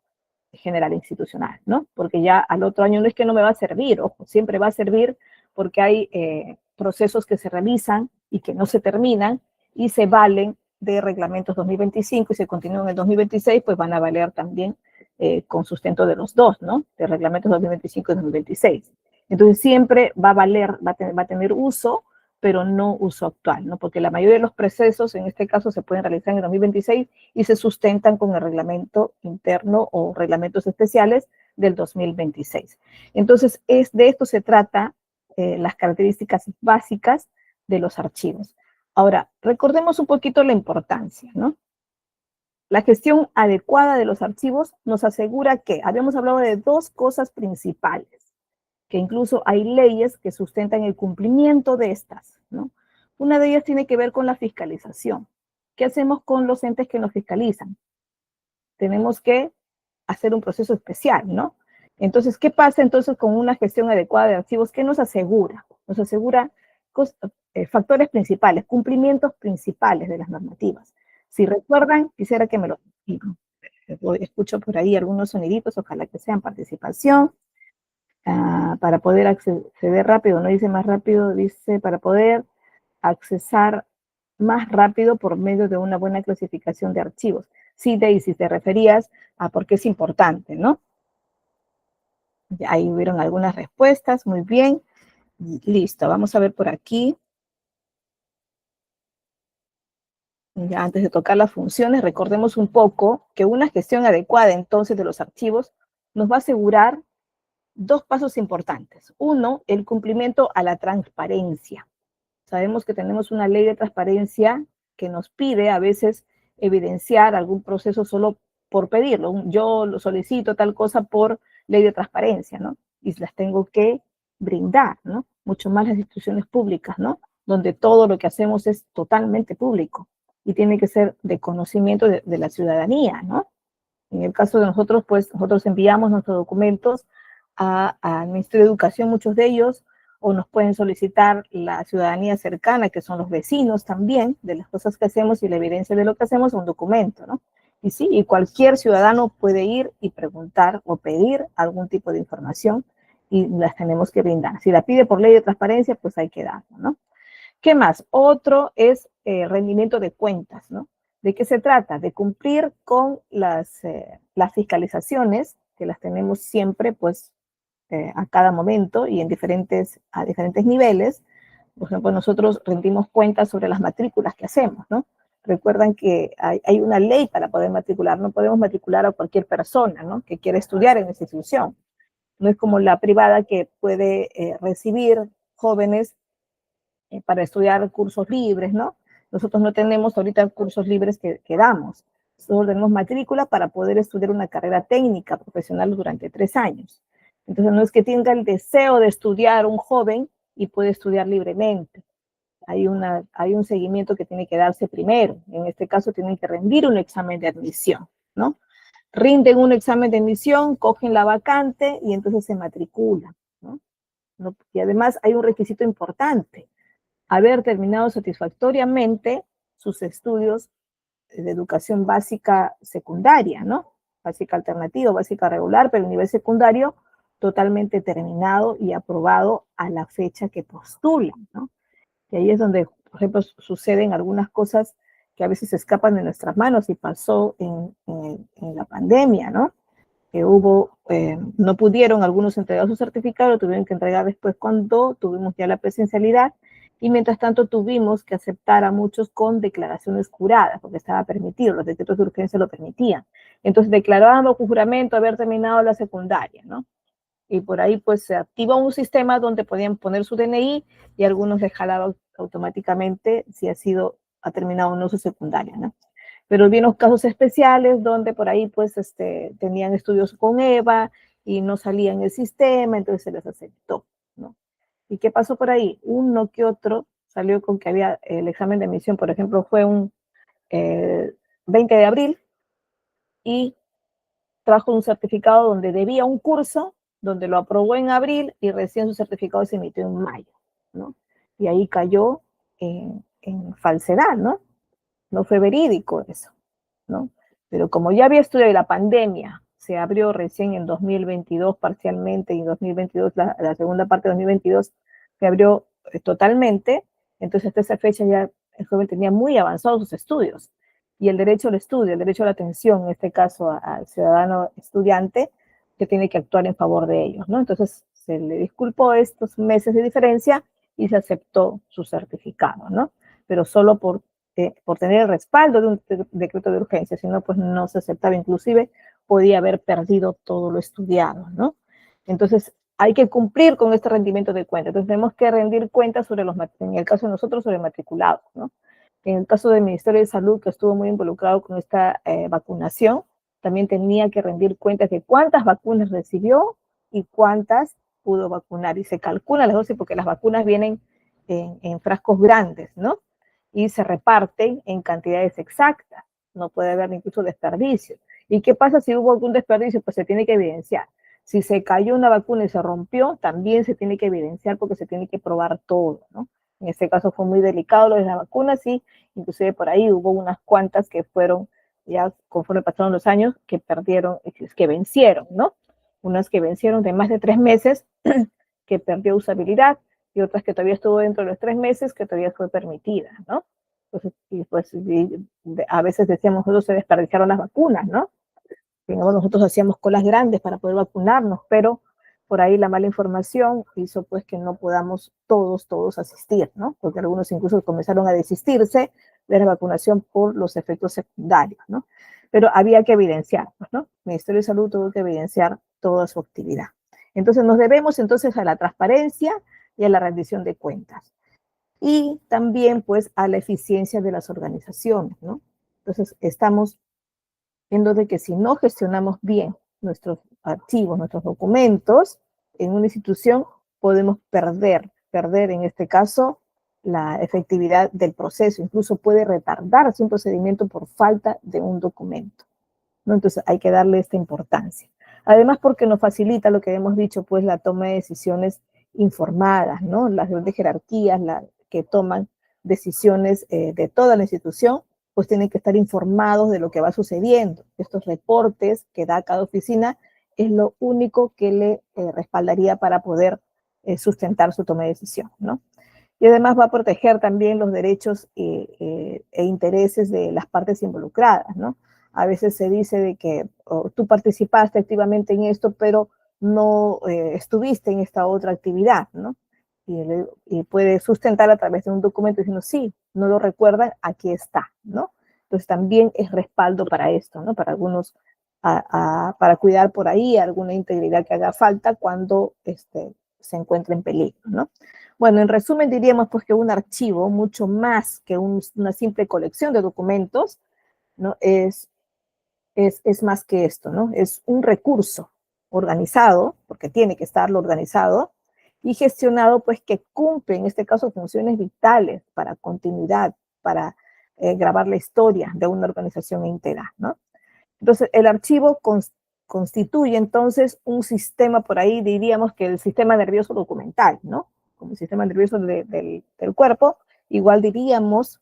general institucional, ¿no? Porque ya al otro año no es que no me va a servir, ojo, siempre va a servir porque hay procesos que se realizan y que no se terminan y se valen de reglamentos 2025 y se continúan en el 2026, pues van a valer también con sustento de los dos, ¿no? De reglamentos 2025 y 2026. Entonces siempre va a valer, va a tener uso, pero no uso actual, ¿no? Porque la mayoría de los procesos, en este caso, se pueden realizar en el 2026 y se sustentan con el reglamento interno o reglamentos especiales del 2026. Entonces, de esto se trata las características básicas de los archivos. Ahora, recordemos un poquito la importancia, ¿no? La gestión adecuada de los archivos nos asegura que habíamos hablado de dos cosas principales, que incluso hay leyes que sustentan el cumplimiento de estas, ¿no? Una de ellas tiene que ver con la fiscalización. ¿Qué hacemos con los entes que nos fiscalizan? Tenemos que hacer un proceso especial, ¿no? Entonces, ¿qué pasa entonces con una gestión adecuada de archivos? ¿Qué nos asegura? Nos asegura factores principales, cumplimientos principales de las normativas. Si recuerdan, quisiera que me lo digan. Escucho por ahí algunos soniditos, ojalá que sean participación. Para poder acceder rápido, no dice más rápido, dice para poder accesar más rápido por medio de una buena clasificación de archivos. Sí, Daisy, te referías a por qué es importante, ¿no? Ya ahí hubieron algunas respuestas, muy bien. Listo, vamos a ver por aquí. Ya antes de tocar las funciones, recordemos un poco que una gestión adecuada entonces de los archivos nos va a asegurar dos pasos importantes. Uno, el cumplimiento a la transparencia. Sabemos que tenemos una ley de transparencia que nos pide a veces evidenciar algún proceso solo por pedirlo. Yo lo solicito tal cosa por ley de transparencia, ¿no? Y las tengo que brindar, ¿no? Mucho más las instituciones públicas, ¿no? Donde todo lo que hacemos es totalmente público y tiene que ser de conocimiento de la ciudadanía, ¿no? En el caso de nosotros, pues nosotros enviamos nuestros documentos al Ministerio de Educación, muchos de ellos, o nos pueden solicitar la ciudadanía cercana, que son los vecinos también, de las cosas que hacemos y la evidencia de lo que hacemos, un documento, ¿no? Y sí, y cualquier ciudadano puede ir y preguntar o pedir algún tipo de información y las tenemos que brindar. Si la pide por ley de transparencia, pues hay que darlo, ¿no? ¿Qué más? Otro es rendimiento de cuentas, ¿no? ¿De qué se trata? De cumplir con las fiscalizaciones, que las tenemos siempre, pues, a cada momento y a diferentes niveles. Por ejemplo, nosotros rendimos cuentas sobre las matrículas que hacemos, ¿no? Recuerdan que hay una ley para poder matricular, no podemos matricular a cualquier persona, ¿no?, que quiera estudiar en esa institución. No es como la privada, que puede recibir jóvenes para estudiar cursos libres, ¿no? Nosotros no tenemos ahorita cursos libres que damos. Solo tenemos matrícula para poder estudiar una carrera técnica profesional durante 3 años. Entonces, no es que tenga el deseo de estudiar un joven y puede estudiar libremente. Hay un seguimiento que tiene que darse primero. En este caso, tienen que rendir un examen de admisión, ¿no? Rinden un examen de admisión, cogen la vacante y entonces se matriculan, ¿no? Y además hay un requisito importante: haber terminado satisfactoriamente sus estudios de educación básica secundaria, ¿no? Básica alternativa, básica regular, pero el nivel secundario totalmente terminado y aprobado a la fecha que postulan, ¿no? Y ahí es donde, por ejemplo, suceden algunas cosas que a veces escapan de nuestras manos, y pasó en la pandemia, ¿no? Que no pudieron algunos entregar su certificado, lo tuvieron que entregar después cuando tuvimos ya la presencialidad, y mientras tanto tuvimos que aceptar a muchos con declaraciones juradas, porque estaba permitido, los decretos de urgencia lo permitían. Entonces declaraban bajo juramento haber terminado la secundaria, ¿no? Y por ahí pues se activa un sistema donde podían poner su DNI y algunos les jalaban automáticamente si ha terminado o no su secundaria, ¿no? Pero vi unos casos especiales donde por ahí pues tenían estudios con EVA y no salía en el sistema, entonces se les aceptó, ¿no? ¿Y qué pasó por ahí? Uno que otro salió con que había el examen de admisión, por ejemplo, fue un 20 de abril, y trajo un certificado donde debía un curso, donde lo aprobó en abril y recién su certificado se emitió en mayo, ¿no? Y ahí cayó en falsedad, ¿no? No fue verídico eso, ¿no? Pero como ya había estudiado y la pandemia se abrió recién en 2022 parcialmente, y en 2022, la segunda parte de 2022 se abrió totalmente, entonces hasta esa fecha ya el joven tenía muy avanzados sus estudios. Y el derecho al estudio, el derecho a la atención, en este caso al ciudadano estudiante, que tiene que actuar en favor de ellos, ¿no? Entonces se le disculpó estos meses de diferencia y se aceptó su certificado, ¿no? Pero solo por tener el respaldo de un decreto de urgencia, si no, pues no se aceptaba, inclusive podía haber perdido todo lo estudiado, ¿no? Entonces, hay que cumplir con este rendimiento de cuentas. Entonces, tenemos que rendir cuentas sobre en el caso de nosotros, sobre matriculados, ¿no? En el caso del Ministerio de Salud, que estuvo muy involucrado con esta vacunación, también tenía que rendir cuentas de cuántas vacunas recibió y cuántas pudo vacunar. Y se calcula las dosis porque las vacunas vienen en frascos grandes, ¿no? Y se reparten en cantidades exactas. No puede haber incluso desperdicio. ¿Y qué pasa si hubo algún desperdicio? Pues se tiene que evidenciar. Si se cayó una vacuna y se rompió, también se tiene que evidenciar, porque se tiene que probar todo, ¿no? En este caso fue muy delicado lo de las vacunas, y inclusive por ahí hubo unas cuantas que fueron, ya conforme pasaron los años, que perdieron, que vencieron, ¿no? Unas que vencieron de más de 3 meses, que perdió usabilidad, y otras que todavía estuvo dentro de los 3 meses, que todavía fue permitida, ¿no? Entonces, a veces decíamos, nosotros se desperdiciaron las vacunas, ¿no? Digamos, nosotros hacíamos colas grandes para poder vacunarnos, pero por ahí la mala información hizo pues que no podamos todos asistir, ¿no? Porque algunos incluso comenzaron a desistirse de la vacunación por los efectos secundarios, ¿no? Pero había que evidenciar, ¿no? El Ministerio de Salud tuvo que evidenciar toda su actividad. Entonces nos debemos entonces a la transparencia y a la rendición de cuentas. Y también pues a la eficiencia de las organizaciones, ¿no? Entonces estamos viendo de que si no gestionamos bien nuestros archivos, nuestros documentos en una institución, podemos perder en este caso la efectividad del proceso, incluso puede retardarse un procedimiento por falta de un documento, ¿no? Entonces hay que darle esta importancia. Además, porque nos facilita lo que hemos dicho, pues la toma de decisiones informadas, ¿no? Las grandes jerarquías que toman decisiones de toda la institución, pues tienen que estar informados de lo que va sucediendo. Estos reportes que da cada oficina es lo único que le respaldaría para poder sustentar su toma de decisión, ¿no? Y además va a proteger también los derechos e intereses de las partes involucradas, ¿no? A veces se dice de que tú participaste activamente en esto, pero no estuviste en esta otra actividad, ¿no? Y puede sustentar a través de un documento diciendo, sí, no lo recuerdan, aquí está, ¿no? Entonces también es respaldo para esto, ¿no? Para algunos, para cuidar por ahí alguna integridad que haga falta cuando se encuentre en peligro, ¿no? Bueno, en resumen diríamos pues que un archivo, mucho más que una simple colección de documentos, ¿no? Es más que esto, ¿no? Es un recurso organizado, porque tiene que estarlo organizado, y gestionado, pues que cumple, en este caso, funciones vitales para continuidad, para grabar la historia de una organización entera, ¿no? Entonces, el archivo constituye entonces un sistema, por ahí diríamos que el sistema nervioso documental, ¿no? Como el sistema nervioso del cuerpo, igual diríamos,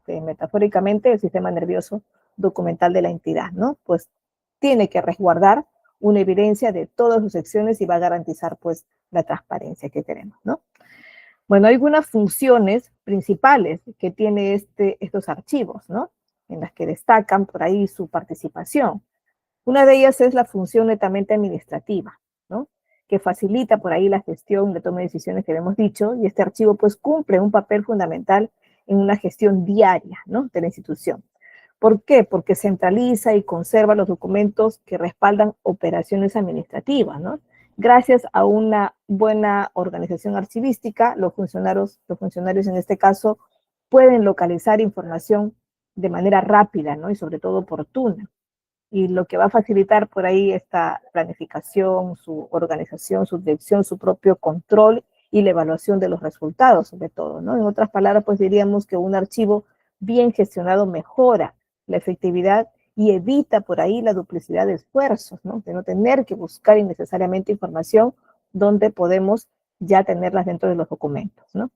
metafóricamente, el sistema nervioso documental de la entidad, ¿no? Pues tiene que resguardar una evidencia de todas sus secciones y va a garantizar, pues, la transparencia que queremos, ¿no? Bueno, hay algunas funciones principales que tiene estos archivos, ¿no? En las que destacan por ahí su participación. Una de ellas es la función netamente administrativa, ¿no? Que facilita por ahí la gestión, la toma de decisiones que hemos dicho, y este archivo pues cumple un papel fundamental en una gestión diaria, ¿no? De la institución. ¿Por qué? Porque centraliza y conserva los documentos que respaldan operaciones administrativas, ¿no? Gracias a una buena organización archivística, los funcionarios en este caso pueden localizar información de manera rápida, ¿no? Y sobre todo oportuna. Y lo que va a facilitar por ahí esta planificación, su organización, su dirección, su propio control y la evaluación de los resultados, sobre todo, ¿no? En otras palabras, pues diríamos que un archivo bien gestionado mejora la efectividad y evita por ahí la duplicidad de esfuerzos, ¿no? De no tener que buscar innecesariamente información donde podemos ya tenerlas dentro de los documentos, ¿no?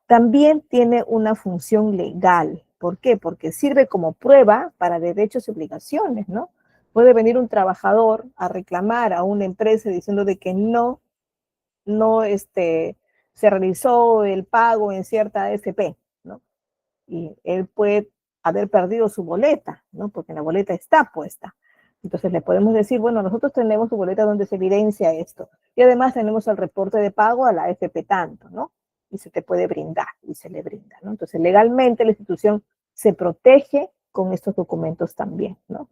También tiene una función legal. ¿Por qué? Porque sirve como prueba para derechos y obligaciones, ¿no? Puede venir un trabajador a reclamar a una empresa diciendo de que no se realizó el pago en cierta AFP, ¿no? Y él puede haber perdido su boleta, ¿no? Porque la boleta está puesta. Entonces le podemos decir, bueno, nosotros tenemos su boleta donde se evidencia esto. Y además tenemos el reporte de pago a la AFP tanto, ¿no? Y se te puede brindar, y se le brinda, ¿no? Entonces legalmente la institución se protege con estos documentos también, ¿no?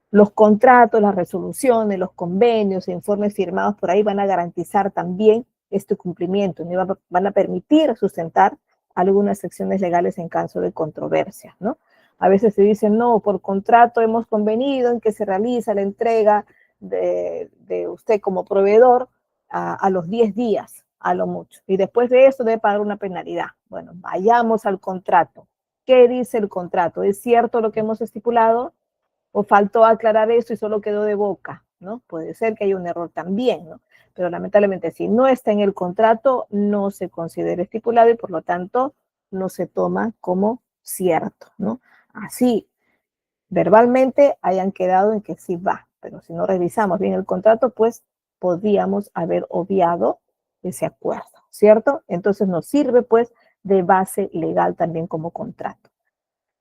Los contratos, las resoluciones, los convenios e informes firmados por ahí van a garantizar también este cumplimiento, ¿no? Van a permitir sustentar algunas secciones legales en caso de controversia, ¿no? A veces se dice, no, por contrato hemos convenido en que se realiza la entrega de usted como proveedor a los 10 días, a lo mucho. Y después de eso debe pagar una penalidad. Bueno, vayamos al contrato. ¿Qué dice el contrato? ¿Es cierto lo que hemos estipulado? ¿O faltó aclarar esto y solo quedó de boca? ¿No? Puede ser que haya un error también, ¿no? Pero lamentablemente si no está en el contrato, no se considera estipulado y por lo tanto no se toma como cierto, ¿no? Así, verbalmente hayan quedado en que sí va, pero si no revisamos bien el contrato, pues podríamos haber obviado ese acuerdo, ¿cierto? Entonces nos sirve pues de base legal también como contrato.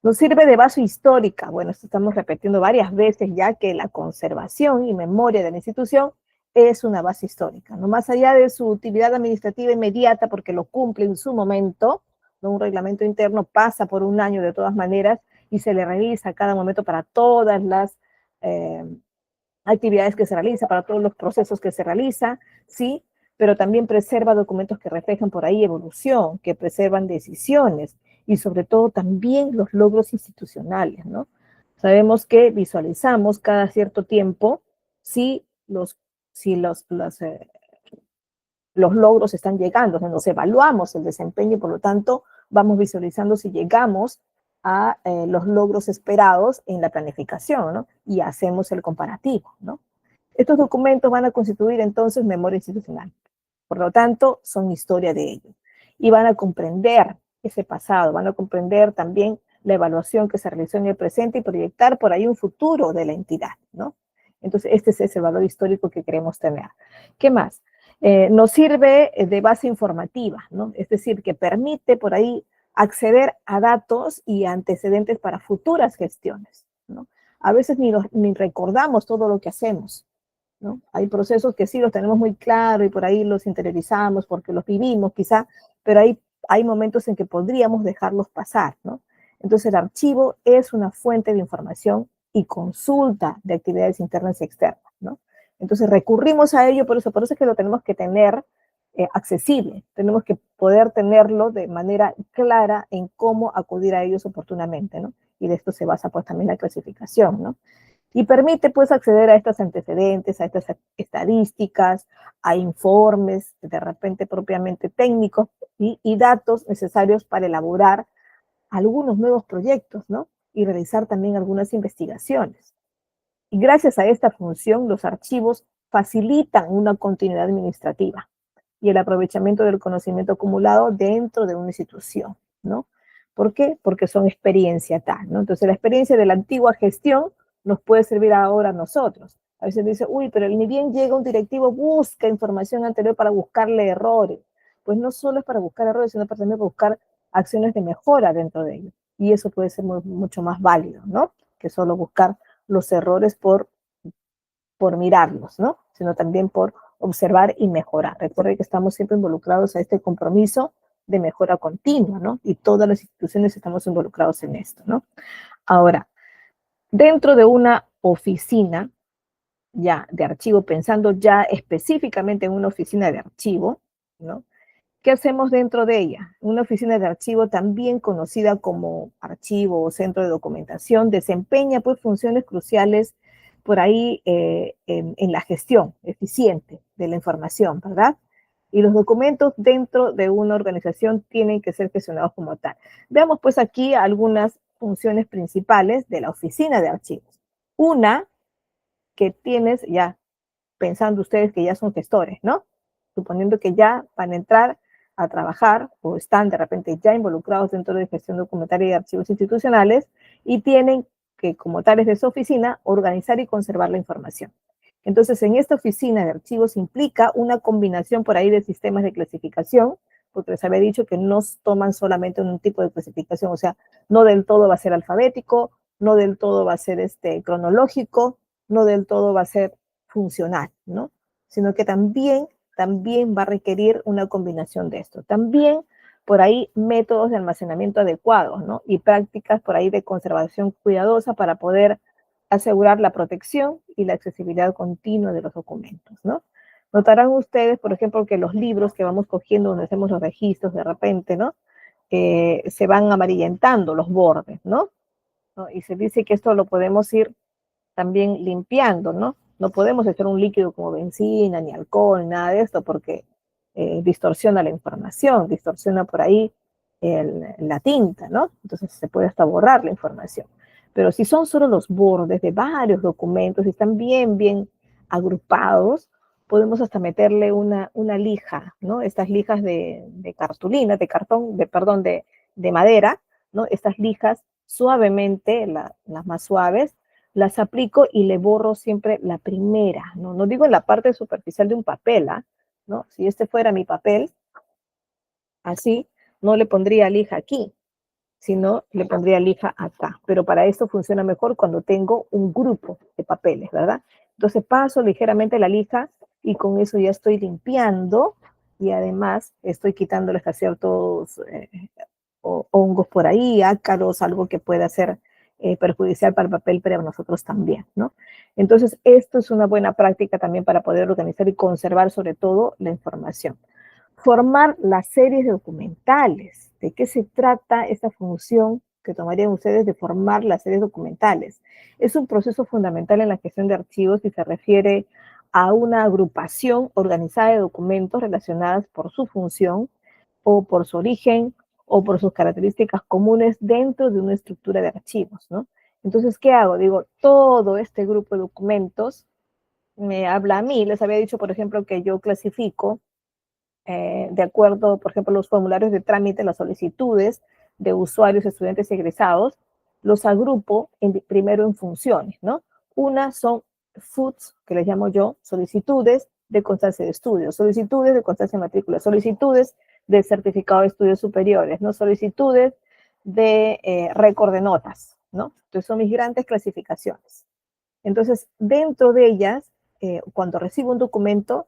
Nos sirve de base histórica. Bueno, esto estamos repitiendo varias veces ya que la conservación y memoria de la institución es una base histórica, no más allá de su utilidad administrativa inmediata porque lo cumple en su momento, ¿no? Un reglamento interno pasa por un año de todas maneras y se le revisa a cada momento para todas las actividades que se realiza, para todos los procesos que se realiza, ¿sí? Pero también preserva documentos que reflejan por ahí evolución, que preservan decisiones y sobre todo también los logros institucionales, ¿no? Sabemos que visualizamos cada cierto tiempo si los logros están llegando, nos evaluamos el desempeño y por lo tanto vamos visualizando si llegamos a los logros esperados en la planificación, ¿no? Y hacemos el comparativo, ¿no? Estos documentos van a constituir entonces memoria institucional. Por lo tanto, son historia de ellos. Y van a comprender ese pasado, van a comprender también la evaluación que se realizó en el presente y proyectar por ahí un futuro de la entidad, ¿no? Entonces, este es ese valor histórico que queremos tener. ¿Qué más? Nos sirve de base informativa, ¿no? Es decir, que permite por ahí acceder a datos y antecedentes para futuras gestiones, ¿no? A veces ni recordamos todo lo que hacemos, ¿no? Hay procesos que sí los tenemos muy claros y por ahí los interiorizamos porque los vivimos quizá, pero hay momentos en que podríamos dejarlos pasar, ¿no? Entonces el archivo es una fuente de información y consulta de actividades internas y externas, ¿no? Entonces recurrimos a ello, por eso es que lo tenemos que tener accesible, tenemos que poder tenerlo de manera clara en cómo acudir a ellos oportunamente, ¿no? Y de esto se basa pues también la clasificación, ¿no? Y permite pues acceder a estos antecedentes, a estas estadísticas, a informes de repente propiamente técnicos y datos necesarios para elaborar algunos nuevos proyectos, ¿no? Y realizar también algunas investigaciones. Y gracias a esta función, los archivos facilitan una continuidad administrativa y el aprovechamiento del conocimiento acumulado dentro de una institución, ¿no? ¿Por qué? Porque son experiencia tal, ¿no? Entonces, la experiencia de la antigua gestión nos puede servir ahora a nosotros. A veces dice, uy, pero ni bien llega un directivo, busca información anterior para buscarle errores. Pues no solo es para buscar errores, sino también para buscar acciones de mejora dentro de ellos. Y eso puede ser mucho más válido, ¿no? Que solo buscar los errores por mirarlos, ¿no? Sino también por observar y mejorar. Recuerden que estamos siempre involucrados a este compromiso de mejora continua, ¿no? Y todas las instituciones estamos involucrados en esto, ¿no? Ahora, dentro de una oficina ya de archivo, pensando ya específicamente en una oficina de archivo, ¿no? ¿Qué hacemos dentro de ella? Una oficina de archivo, también conocida como archivo o centro de documentación, desempeña pues funciones cruciales por ahí en la gestión eficiente de la información, ¿verdad? Y los documentos dentro de una organización tienen que ser gestionados como tal. Veamos pues aquí algunas funciones principales de la oficina de archivos. Una que tienes ya, pensando ustedes que ya son gestores, ¿no? Suponiendo que ya van a entrar a trabajar o están de repente ya involucrados dentro de gestión documentaria y archivos institucionales y tienen que, como tales de su oficina, organizar y conservar la información. Entonces, en esta oficina de archivos implica una combinación por ahí de sistemas de clasificación, porque les había dicho que no toman solamente un tipo de clasificación, o sea, no del todo va a ser alfabético, no del todo va a ser cronológico, no del todo va a ser funcional, ¿no? Sino que también va a requerir una combinación de esto. También por ahí métodos de almacenamiento adecuados, ¿no? Y prácticas por ahí de conservación cuidadosa para poder asegurar la protección y la accesibilidad continua de los documentos, ¿no? Notarán ustedes, por ejemplo, que los libros que vamos cogiendo donde hacemos los registros de repente, ¿no? Se van amarillentando los bordes, ¿no? ¿No? Y se dice que esto lo podemos ir también limpiando, ¿no? No podemos echar un líquido como benzina, ni alcohol, ni nada de esto, porque distorsiona la información, distorsiona por ahí la tinta, ¿no? Entonces se puede hasta borrar la información. Pero si son solo los bordes de varios documentos y están bien agrupados, podemos hasta meterle una lija, ¿no? Estas lijas de cartulina, de cartón, perdón, de madera, ¿no? Estas lijas suavemente, las más suaves, las aplico y le borro siempre la primera, ¿no? No digo en la parte superficial de un papel, ¿ah? ¿No? Si este fuera mi papel, así, no le pondría lija aquí, sino le pondría lija acá. Pero para esto funciona mejor cuando tengo un grupo de papeles, ¿verdad? Entonces paso ligeramente la lija y con eso ya estoy limpiando y además estoy quitándole hasta ciertos hongos por ahí, ácaros, algo que pueda ser perjudicial para el papel, pero nosotros también, ¿no? Entonces, esto es una buena práctica también para poder organizar y conservar sobre todo la información. Formar las series documentales. ¿De qué se trata esta función que tomarían ustedes de formar las series documentales? Es un proceso fundamental en la gestión de archivos y se refiere a una agrupación organizada de documentos relacionadas por su función o por su origen o por sus características comunes dentro de una estructura de archivos, ¿no? Entonces, ¿qué hago? Digo, todo este grupo de documentos me habla a mí. Les había dicho, por ejemplo, que yo clasifico de acuerdo, por ejemplo, los formularios de trámite, las solicitudes de usuarios, estudiantes y egresados, los agrupo primero en funciones, ¿no? Una son FUTs, que les llamo yo, solicitudes, de constancia de estudios, solicitudes de constancia de matrícula, solicitudes de certificado de estudios superiores, ¿no? Solicitudes de récord de notas, ¿no? Entonces son mis grandes clasificaciones. Entonces, dentro de ellas, cuando recibo un documento,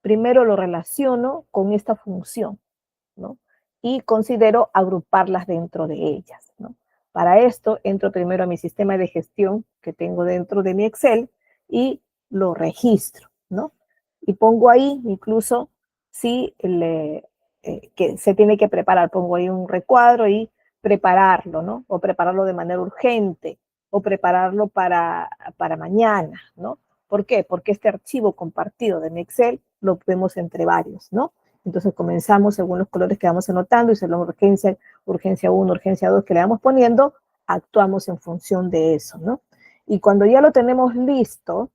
primero lo relaciono con esta función, ¿no? Y considero agruparlas dentro de ellas, ¿no? Para esto, entro primero a mi sistema de gestión que tengo dentro de mi Excel y lo registro, ¿no? Y pongo ahí incluso si que se tiene que preparar, pongo ahí un recuadro y prepararlo, ¿no? O prepararlo de manera urgente, o prepararlo para mañana, ¿no? ¿Por qué? Porque este archivo compartido de mi Excel lo vemos entre varios, ¿no? Entonces comenzamos según los colores que vamos anotando y según urgencia, urgencia 1, urgencia 2 que le vamos poniendo, actuamos en función de eso, ¿no? Y cuando ya lo tenemos listo,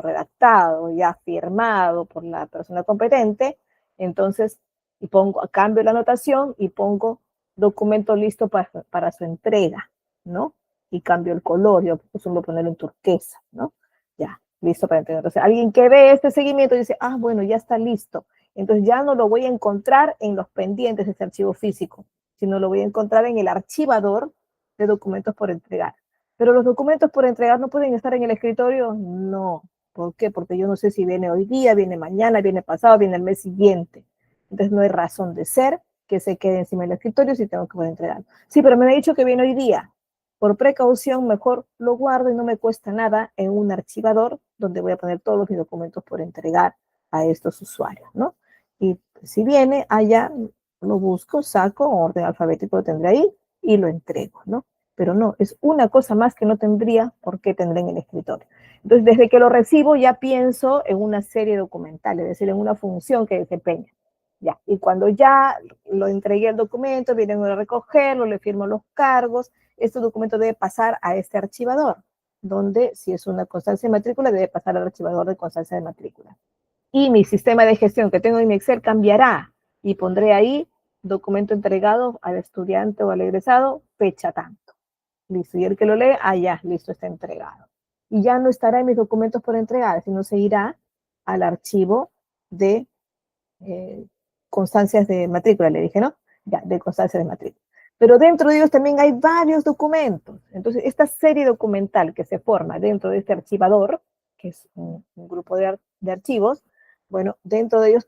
redactado, ya firmado por la persona competente, entonces y cambio la anotación y pongo documento listo para su entrega, ¿no? Y cambio el color, yo suelo ponerlo en turquesa, ¿no? Ya, listo para entregar. Entonces, alguien que ve este seguimiento dice, ah, bueno, ya está listo. Entonces ya no lo voy a encontrar en los pendientes de este archivo físico, sino lo voy a encontrar en el archivador de documentos por entregar. Pero los documentos por entregar no pueden estar en el escritorio, no. ¿Por qué? Porque yo no sé si viene hoy día, viene mañana, viene pasado, viene el mes siguiente. Entonces no hay razón de ser que se quede encima del escritorio si tengo que poder entregar. Sí, pero me han dicho que viene hoy día. Por precaución, mejor lo guardo y no me cuesta nada en un archivador donde voy a poner todos mis documentos por entregar a estos usuarios, ¿no? Y si viene allá, lo busco, saco, orden alfabético lo tendré ahí y lo entrego, ¿no? Pero no, es una cosa más que no tendría por qué tener en el escritorio. Entonces, desde que lo recibo ya pienso en una serie documental, es decir, en una función que desempeña. Ya, y cuando ya lo entregué el documento, vienen a recogerlo, le firmo los cargos, este documento debe pasar a este archivador, donde si es una constancia de matrícula, debe pasar al archivador de constancia de matrícula. Y mi sistema de gestión que tengo en mi Excel cambiará y pondré ahí documento entregado al estudiante o al egresado, fecha tanto. Listo, y el que lo lee, ya, listo, está entregado. Y ya no estará en mis documentos por entregar, sino se irá al archivo de constancias de matrícula, le dije, ¿no? Ya, de constancias de matrícula. Pero dentro de ellos también hay varios documentos. Entonces, esta serie documental que se forma dentro de este archivador, que es un grupo de archivos, bueno, dentro de ellos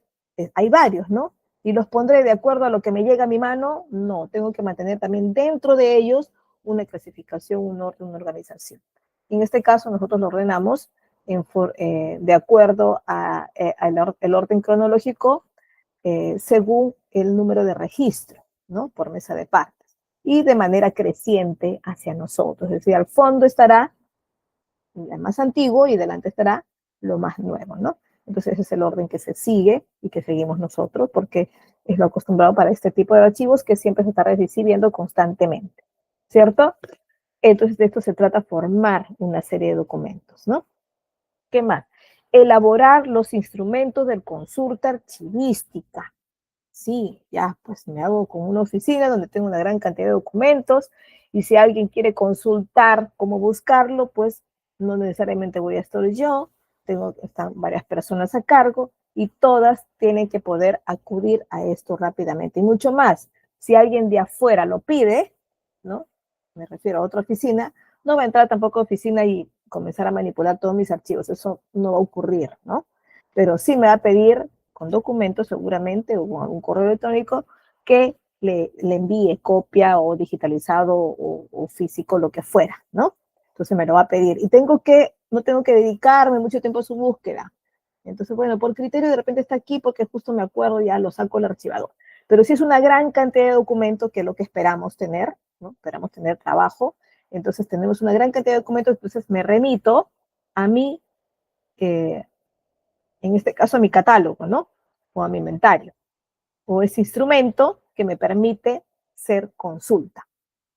hay varios, ¿no? Y los pondré de acuerdo a lo que me llega a mi mano, no, tengo que mantener también dentro de ellos una clasificación, un orden, una organización. En este caso, nosotros lo ordenamos de acuerdo al orden cronológico según el número de registro, ¿no? Por mesa de partes. Y de manera creciente hacia nosotros. Es decir, al fondo estará el más antiguo y delante estará lo más nuevo, ¿no? Entonces ese es el orden que se sigue y que seguimos nosotros porque es lo acostumbrado para este tipo de archivos que siempre se está recibiendo constantemente, ¿cierto? Entonces de esto se trata formar una serie de documentos, ¿no? ¿Qué más? Elaborar los instrumentos de consulta archivística. Sí, ya, pues me hago con una oficina donde tengo una gran cantidad de documentos y si alguien quiere consultar cómo buscarlo, pues no necesariamente voy a estar yo, están varias personas a cargo y todas tienen que poder acudir a esto rápidamente. Y mucho más, si alguien de afuera lo pide, ¿no? Me refiero a otra oficina, no va a entrar tampoco a oficina y comenzar a manipular todos mis archivos, eso no va a ocurrir, ¿no? Pero sí me va a pedir con documentos seguramente o algún correo electrónico que le envíe copia o digitalizado o físico, lo que fuera, ¿no? Entonces me lo va a pedir. Y no tengo que dedicarme mucho tiempo a su búsqueda. Entonces, bueno, por criterio de repente está aquí porque justo me acuerdo, ya lo saco del archivador. Pero si es una gran cantidad de documentos, que es lo que esperamos tener, ¿no? Esperamos tener trabajo. Entonces tenemos una gran cantidad de documentos, entonces me remito a mí, en este caso a mi catálogo, ¿no? O a mi inventario, o ese instrumento que me permite ser consulta,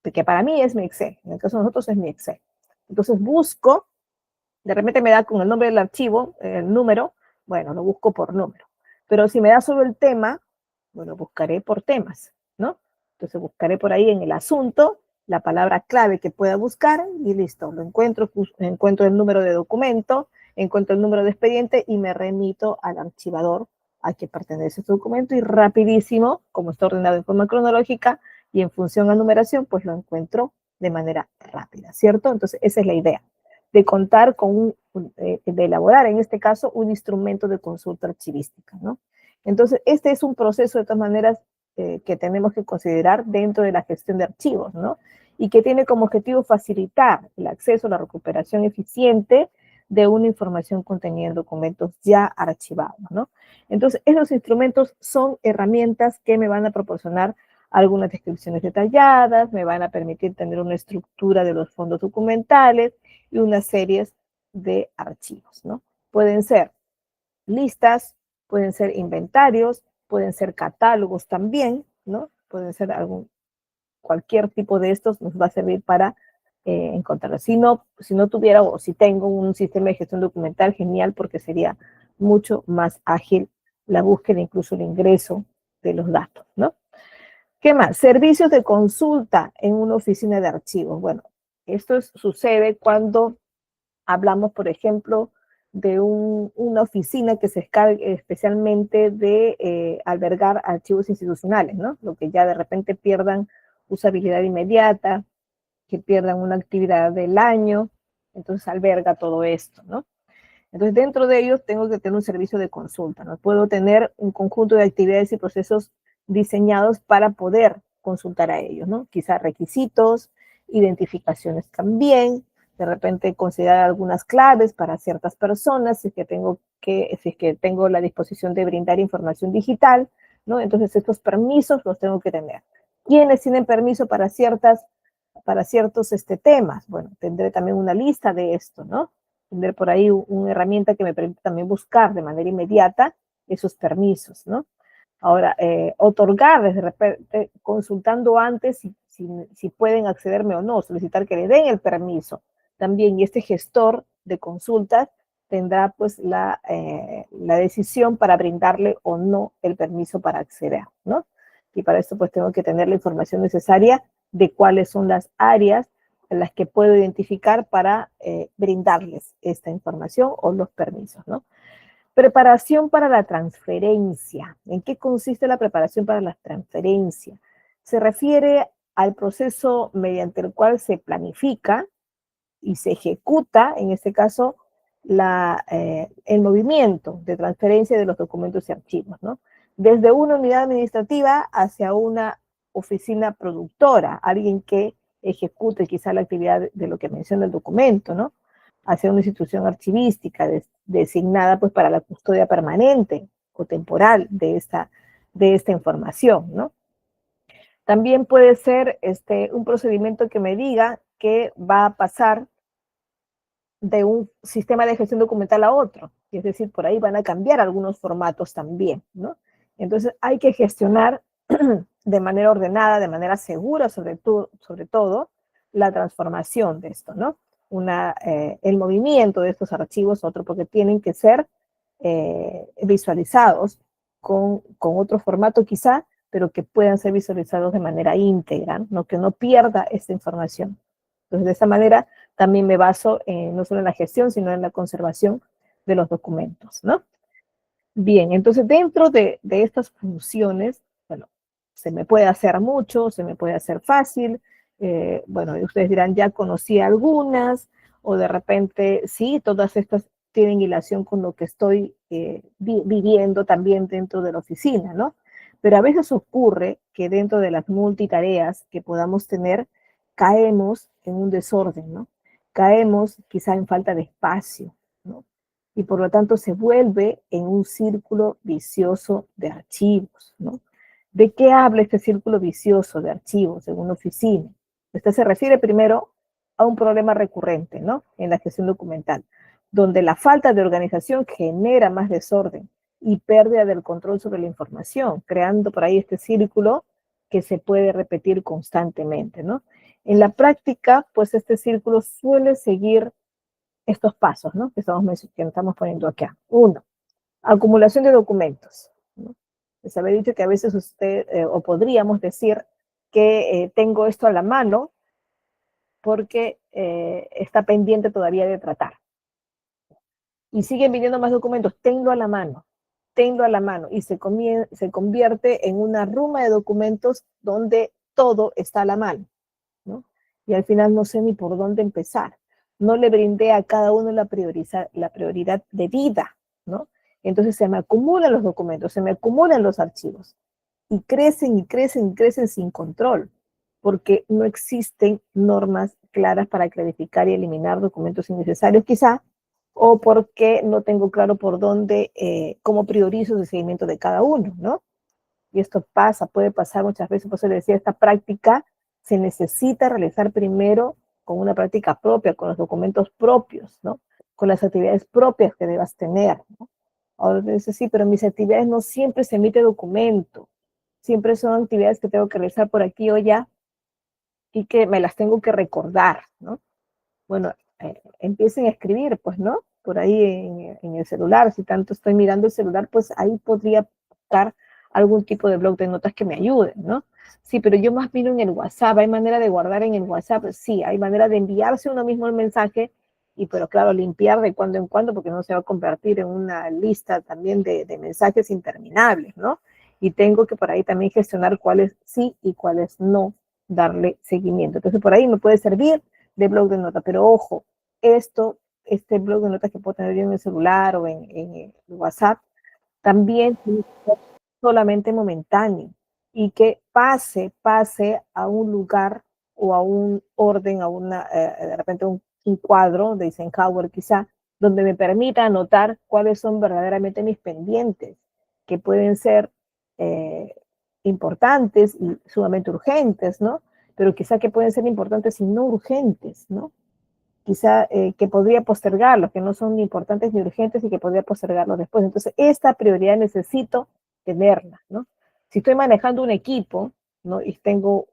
que para mí es mi Excel, en el caso de nosotros es mi Excel. Entonces busco, de repente me da con el nombre del archivo, el número, bueno, lo busco por número. Pero si me da sobre el tema, bueno, buscaré por temas, ¿no? Entonces buscaré por ahí en el asunto la palabra clave que pueda buscar y listo, lo encuentro el número de documento, encuentro el número de expediente y me remito al archivador a que pertenece este documento y rapidísimo, como está ordenado en forma cronológica y en función a numeración, pues lo encuentro de manera rápida, ¿cierto? Entonces, esa es la idea, de contar con de elaborar en este caso un instrumento de consulta archivística, ¿no? Entonces, este es un proceso de todas maneras que tenemos que considerar dentro de la gestión de archivos, ¿no? Y que tiene como objetivo facilitar el acceso a la recuperación eficiente de una información contenida en documentos ya archivados, ¿no? Entonces, esos instrumentos son herramientas que me van a proporcionar algunas descripciones detalladas, me van a permitir tener una estructura de los fondos documentales y una serie de archivos, ¿no? Pueden ser listas, pueden ser inventarios, pueden ser catálogos también, ¿no? Pueden ser cualquier tipo de estos nos va a servir para encontrarlo. Si no tuviera o si tengo un sistema de gestión documental, genial, porque sería mucho más ágil la búsqueda, incluso el ingreso de los datos, ¿no? ¿Qué más? Servicios de consulta en una oficina de archivos. Bueno, esto sucede cuando hablamos, por ejemplo, de una oficina que se encargue especialmente de albergar archivos institucionales, ¿no? Lo que ya de repente pierdan usabilidad inmediata, que pierdan una actividad del año, entonces alberga todo esto, ¿no? Entonces, dentro de ellos tengo que tener un servicio de consulta, ¿no? Puedo tener un conjunto de actividades y procesos diseñados para poder consultar a ellos, ¿no? Quizás requisitos, identificaciones también, de repente considerar algunas claves para ciertas personas, si es que tengo la disposición de brindar información digital, ¿no? Entonces, estos permisos los tengo que tener. ¿Quiénes tienen permiso para ciertos temas? Bueno, tendré también una lista de esto, ¿no? Tener por ahí una herramienta que me permite también buscar de manera inmediata esos permisos, ¿no? Ahora, otorgar desde repente, consultando antes si pueden accederme o no, solicitar que le den el permiso también, y este gestor de consultas tendrá pues la decisión para brindarle o no el permiso para acceder, ¿no? Y para esto pues tengo que tener la información necesaria de cuáles son las áreas en las que puedo identificar para brindarles esta información o los permisos, ¿no? Preparación para la transferencia. ¿En qué consiste la preparación para la transferencia? Se refiere al proceso mediante el cual se planifica y se ejecuta, en este caso, el movimiento de transferencia de los documentos y archivos, ¿no? Desde una unidad administrativa hacia una oficina productora, alguien que ejecute quizá la actividad de lo que menciona el documento, ¿no? Hacia una institución archivística designada pues para la custodia permanente o temporal de esta información, ¿no? También puede ser un procedimiento que me diga que va a pasar de un sistema de gestión documental a otro. Y es decir, por ahí van a cambiar algunos formatos también, ¿no? Entonces hay que gestionar de manera ordenada, de manera segura, sobre todo, la transformación de esto, ¿no? El movimiento de estos archivos, otro, porque tienen que ser visualizados con otro formato quizá, pero que puedan ser visualizados de manera íntegra, ¿no? Que no pierda esta información. Entonces, de esa manera también me baso no solo en la gestión, sino en la conservación de los documentos, ¿no? Bien, entonces dentro de estas funciones, bueno, se me puede hacer mucho, se me puede hacer fácil, bueno, ustedes dirán, ya conocí algunas, o de repente, sí, todas estas tienen relación con lo que estoy viviendo también dentro de la oficina, ¿no? Pero a veces ocurre que dentro de las multitareas que podamos tener, caemos en un desorden, ¿no? Caemos quizá en falta de espacio, ¿no? Y por lo tanto se vuelve en un círculo vicioso de archivos, ¿no? ¿De qué habla este círculo vicioso de archivos en una oficina? Este se refiere primero a un problema recurrente, ¿no? En la gestión documental, donde la falta de organización genera más desorden y pérdida del control sobre la información, creando por ahí este círculo que se puede repetir constantemente, ¿no? En la práctica, pues este círculo suele seguir estos pasos, ¿no? Que estamos poniendo acá. Uno, acumulación de documentos, ¿no? Les había dicho que a veces usted, o podríamos decir que tengo esto a la mano porque está pendiente todavía de tratar. y siguen viniendo más documentos, tenlo a la mano, y se convierte en una ruma de documentos donde todo está a la mano, ¿no? Y al final no sé ni por dónde empezar. No le brindé a cada uno la prioridad debida, ¿no? Entonces se me acumulan los documentos, se me acumulan los archivos y crecen y crecen y crecen sin control, porque no existen normas claras para clarificar y eliminar documentos innecesarios, quizá, o porque no tengo claro por dónde, cómo priorizo el seguimiento de cada uno, ¿no? Y esto pasa, puede pasar muchas veces, por eso le decía, esta práctica se necesita realizar primero con una práctica propia, con los documentos propios, ¿no? Con las actividades propias que debas tener, ¿no? Ahora dice, sí, pero en mis actividades no siempre se emite documento, siempre son actividades que tengo que realizar por aquí o allá y que me las tengo que recordar, ¿no? Bueno, empiecen a escribir, pues, ¿no? Por ahí en el celular, si tanto estoy mirando el celular, pues ahí podría buscar algún tipo de blog de notas que me ayude, ¿no? Sí, pero yo más miro en el WhatsApp, ¿hay manera de guardar en el WhatsApp? Sí, hay manera de enviarse uno mismo el mensaje, y pero claro, limpiar de cuando en cuando, porque no se va a convertir en una lista también de mensajes interminables, ¿no? Y tengo que por ahí también gestionar cuáles sí y cuáles no darle seguimiento. Entonces, por ahí me puede servir de blog de notas, pero ojo, este blog de notas que puedo tener yo en el celular o en el WhatsApp, también tiene que ser solamente momentáneo y que pase a un lugar o a un orden, a una, de repente un cuadro de Eisenhower quizá, donde me permita anotar cuáles son verdaderamente mis pendientes, que pueden ser eh, importantes y sumamente urgentes, ¿no? Pero quizá que pueden ser importantes y no urgentes, ¿no? Quizá que podría postergarlos, que no son ni importantes ni urgentes y que podría postergarlos después. Entonces, esta prioridad necesito tenerla, ¿no? Si estoy manejando un equipo, ¿no? Y tengo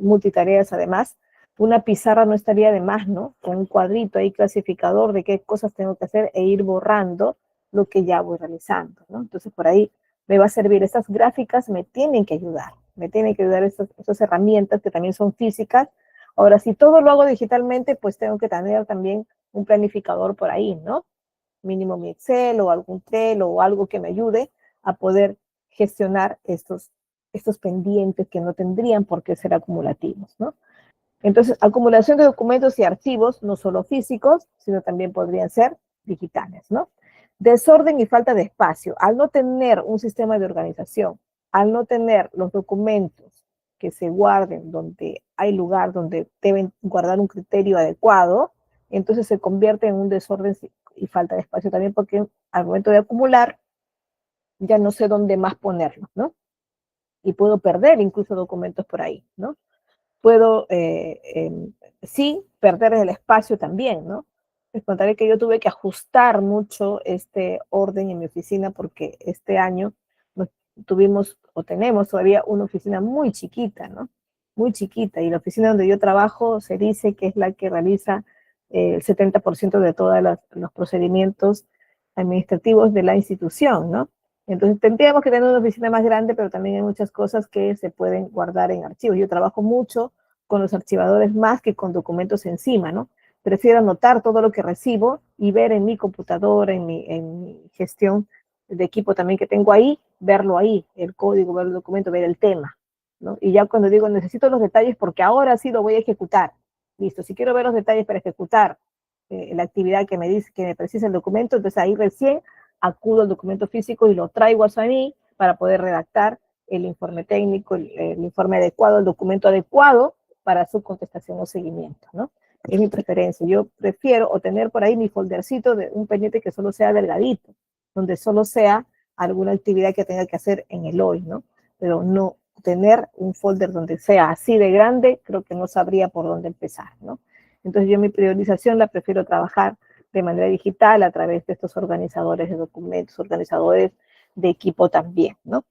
multitareas además, una pizarra no estaría de más, ¿no? Con un cuadrito ahí clasificador de qué cosas tengo que hacer e ir borrando lo que ya voy realizando, ¿no? Entonces, por ahí me va a servir. Estas gráficas me tienen que ayudar estas herramientas que también son físicas. Ahora, si todo lo hago digitalmente, pues tengo que tener también un planificador por ahí, ¿no? Mínimo mi Excel o algún Trello o algo que me ayude a poder gestionar estos pendientes que no tendrían por qué ser acumulativos, ¿no? Entonces, acumulación de documentos y archivos, no solo físicos, sino también podrían ser digitales, ¿no? Desorden y falta de espacio. Al no tener un sistema de organización, al no tener los documentos que se guarden donde hay lugar, donde deben guardar un criterio adecuado, entonces se convierte en un desorden y falta de espacio también, porque al momento de acumular ya no sé dónde más ponerlos, ¿no? Y puedo perder incluso documentos por ahí, ¿no? Puedo, sí, perder el espacio también, ¿no? Les contaré que yo tuve que ajustar mucho este orden en mi oficina porque este año tuvimos o tenemos todavía una oficina muy chiquita, ¿no? Muy chiquita. Y la oficina donde yo trabajo se dice que es la que realiza el 70% de todos los procedimientos administrativos de la institución, ¿no? Entonces tendríamos que tener una oficina más grande, pero también hay muchas cosas que se pueden guardar en archivos. Yo trabajo mucho con los archivadores más que con documentos encima, ¿no? Prefiero anotar todo lo que recibo y ver en mi computadora, en mi gestión de equipo también que tengo ahí, verlo ahí, el código, ver el documento, ver el tema, ¿no? Y ya cuando digo necesito los detalles porque ahora sí lo voy a ejecutar, listo, si quiero ver los detalles para ejecutar la actividad que me dice, que me precisa el documento, entonces ahí recién acudo al documento físico y lo traigo a mí para poder redactar el informe técnico, el informe adecuado, el documento adecuado para su contestación o seguimiento, ¿no? Es mi preferencia. Yo prefiero o tener por ahí mi foldercito de un pendiente que solo sea delgadito, donde solo sea alguna actividad que tenga que hacer en el hoy, ¿no? Pero no tener un folder donde sea así de grande, creo que no sabría por dónde empezar, ¿no? Entonces yo mi priorización la prefiero trabajar de manera digital a través de estos organizadores de documentos, organizadores de equipo también, ¿no?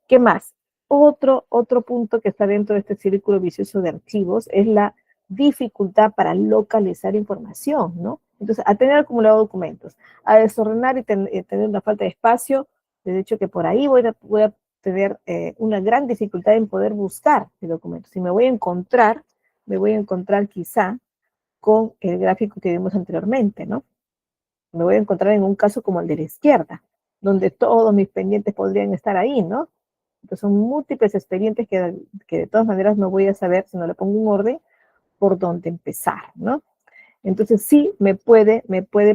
¿Qué más? Otro punto que está dentro de este círculo vicioso de archivos es la dificultad para localizar información, ¿no? Entonces, a tener acumulado documentos, a desordenar y tener una falta de espacio, de hecho que por ahí voy a tener una gran dificultad en poder buscar el documento. Si me voy a encontrar quizá con el gráfico que vimos anteriormente, ¿no? me voy a encontrar en un caso como el de la izquierda, donde todos mis pendientes podrían estar ahí, ¿no? Entonces son múltiples expedientes que de todas maneras no voy a saber si no le pongo un orden por dónde empezar, ¿no? Entonces sí me puede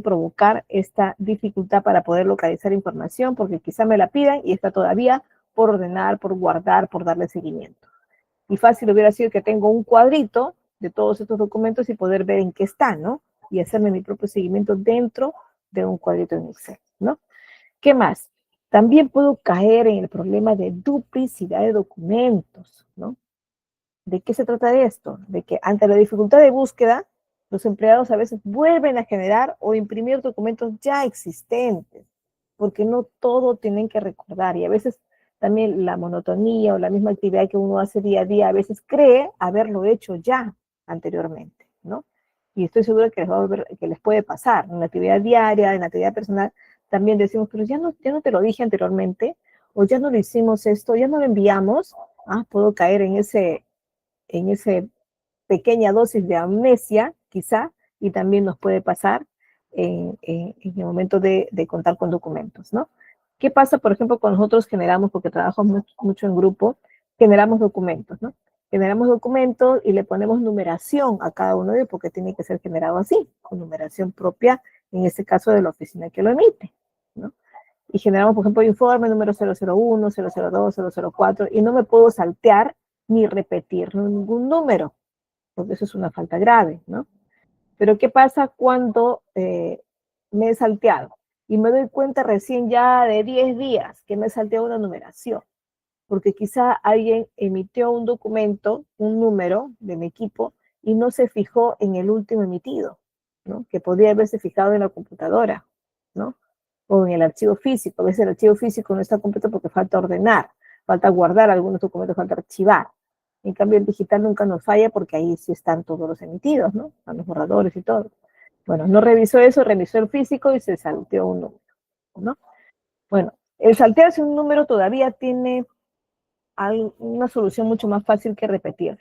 provocar esta dificultad para poder localizar información, porque quizá me la pidan y está todavía por ordenar, por guardar, por darle seguimiento. Y fácil hubiera sido que tengo un cuadrito de todos estos documentos y poder ver en qué está, ¿no? Y hacerme mi propio seguimiento dentro de un cuadrito en Excel, ¿no? ¿Qué más? También puedo caer en el problema de duplicidad de documentos, ¿no? ¿De qué se trata de esto? De que ante la dificultad de búsqueda, los empleados a veces vuelven a generar o imprimir documentos ya existentes, porque no todo tienen que recordar y a veces también la monotonía o la misma actividad que uno hace día a día a veces cree haberlo hecho ya anteriormente, ¿no? Y estoy segura que que les puede pasar en la actividad diaria, en la actividad personal, también decimos, pero ya no te lo dije anteriormente, o ya no lo hicimos esto, ya no lo enviamos. Puedo caer en esa pequeña dosis de amnesia, quizá, y también nos puede pasar en el momento de contar con documentos, ¿no? ¿Qué pasa, por ejemplo, cuando nosotros generamos, porque trabajamos mucho en grupo, generamos documentos, ¿no? Generamos documentos y le ponemos numeración a cada uno de ellos porque tiene que ser generado así, con numeración propia, en este caso de la oficina que lo emite, ¿no? Y generamos, por ejemplo, informe número 001, 002, 004, y no me puedo saltear ni repetir ningún número, porque eso es una falta grave, ¿no? Pero ¿qué pasa cuando me he salteado? Y me doy cuenta recién ya de 10 días que me he salteado una numeración, porque quizá alguien emitió un documento, un número de mi equipo, y no se fijó en el último emitido, ¿no? Que podría haberse fijado en la computadora, ¿no? O en el archivo físico. A veces el archivo físico no está completo porque falta ordenar, falta guardar algunos documentos, falta archivar. En cambio, el digital nunca nos falla porque ahí sí están todos los emitidos, ¿no? Están los borradores y todo. Bueno, no revisó eso, revisó el físico y se salteó un número, ¿no? Bueno, el saltearse un número todavía tiene una solución mucho más fácil que repetir.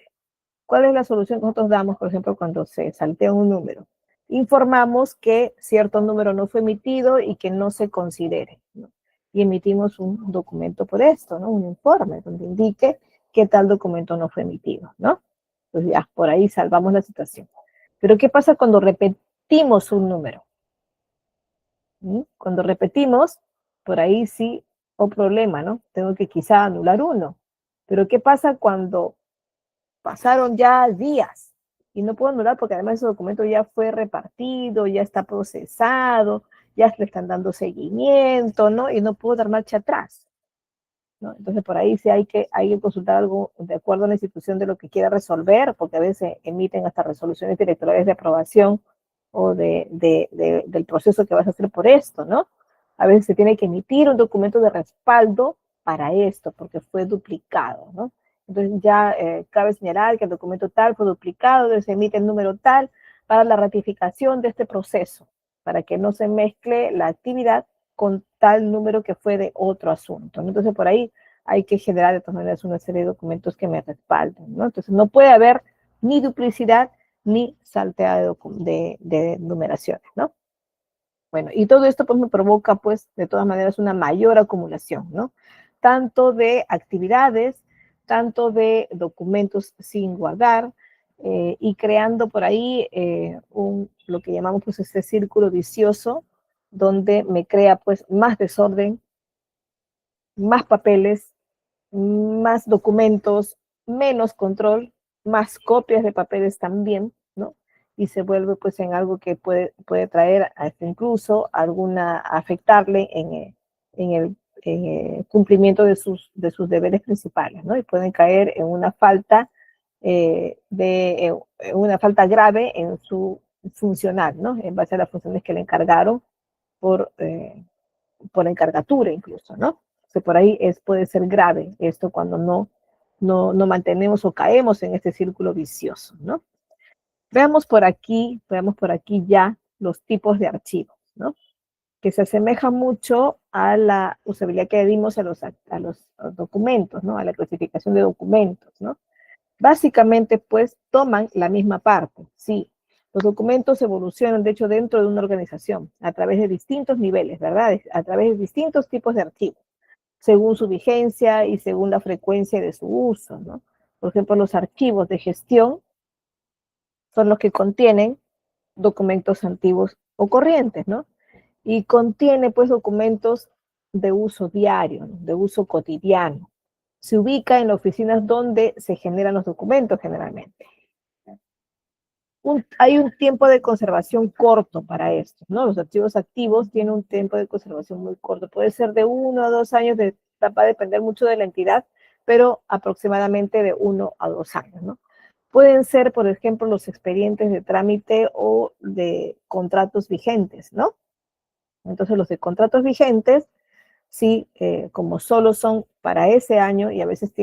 ¿Cuál es la solución que nosotros damos, por ejemplo, cuando se saltea un número? Informamos que cierto número no fue emitido y que no se considere, ¿no? Y emitimos un documento por esto, ¿no? Un informe donde indique que tal documento no fue emitido, ¿no? Pues ya, por ahí salvamos la situación. Pero ¿qué pasa cuando repetimos un número? ¿Mm? Cuando repetimos, por ahí sí, o problema, ¿no? Tengo que quizá anular uno. Pero ¿qué pasa cuando pasaron ya días y no puedo anular porque además ese documento ya fue repartido, ya está procesado, ya le están dando seguimiento, ¿no? Y no puedo dar marcha atrás, ¿no? Entonces por ahí sí hay que consultar algo de acuerdo a la institución de lo que quiera resolver, porque a veces emiten hasta resoluciones directoriales de aprobación o del proceso que vas a hacer por esto, ¿no? A veces se tiene que emitir un documento de respaldo para esto, porque fue duplicado, ¿no? Entonces ya cabe señalar que el documento tal fue duplicado, entonces se emite el número tal para la ratificación de este proceso, para que no se mezcle la actividad con tal número que fue de otro asunto, ¿no? Entonces por ahí hay que generar de todas maneras una serie de documentos que me respalden, ¿no? Entonces no puede haber ni duplicidad ni salteada de numeraciones, ¿no? Bueno, y todo esto pues me provoca pues de todas maneras una mayor acumulación, ¿no? Tanto de actividades, tanto de documentos sin guardar, y creando por ahí lo que llamamos pues este círculo vicioso, donde me crea pues más desorden, más papeles, más documentos, menos control, más copias de papeles también, ¿no? Y se vuelve pues en algo que puede traer hasta incluso afectarle en el cumplimiento de sus deberes principales, ¿no? Y pueden caer en una falta una falta grave en su funcional, ¿no? En base a las funciones que le encargaron por, eh, por encargatura incluso, ¿no? O sea, por ahí puede ser grave esto cuando no mantenemos o caemos en este círculo vicioso, ¿no? Veamos por aquí ya los tipos de archivos, ¿no? Que se asemeja mucho a la usabilidad que dimos a los documentos, ¿no? A la clasificación de documentos, ¿no? Básicamente, pues, toman la misma parte, sí. Los documentos evolucionan, de hecho, dentro de una organización, a través de distintos niveles, ¿verdad? A través de distintos tipos de archivos, según su vigencia y según la frecuencia de su uso, ¿no? Por ejemplo, los archivos de gestión son los que contienen documentos antiguos o corrientes, ¿no? Y contiene, pues, documentos de uso diario, ¿no? De uso cotidiano. Se ubica en las oficinas donde se generan los documentos generalmente. Hay un tiempo de conservación corto para esto, ¿no? Los archivos activos tienen un tiempo de conservación muy corto. Puede ser de 1 a 2 años, va a depender mucho de la entidad, pero aproximadamente de 1 a 2 años, ¿no? Pueden ser, por ejemplo, los expedientes de trámite o de contratos vigentes, ¿no? Entonces, los de contratos vigentes, sí, como solo son para ese año y a veces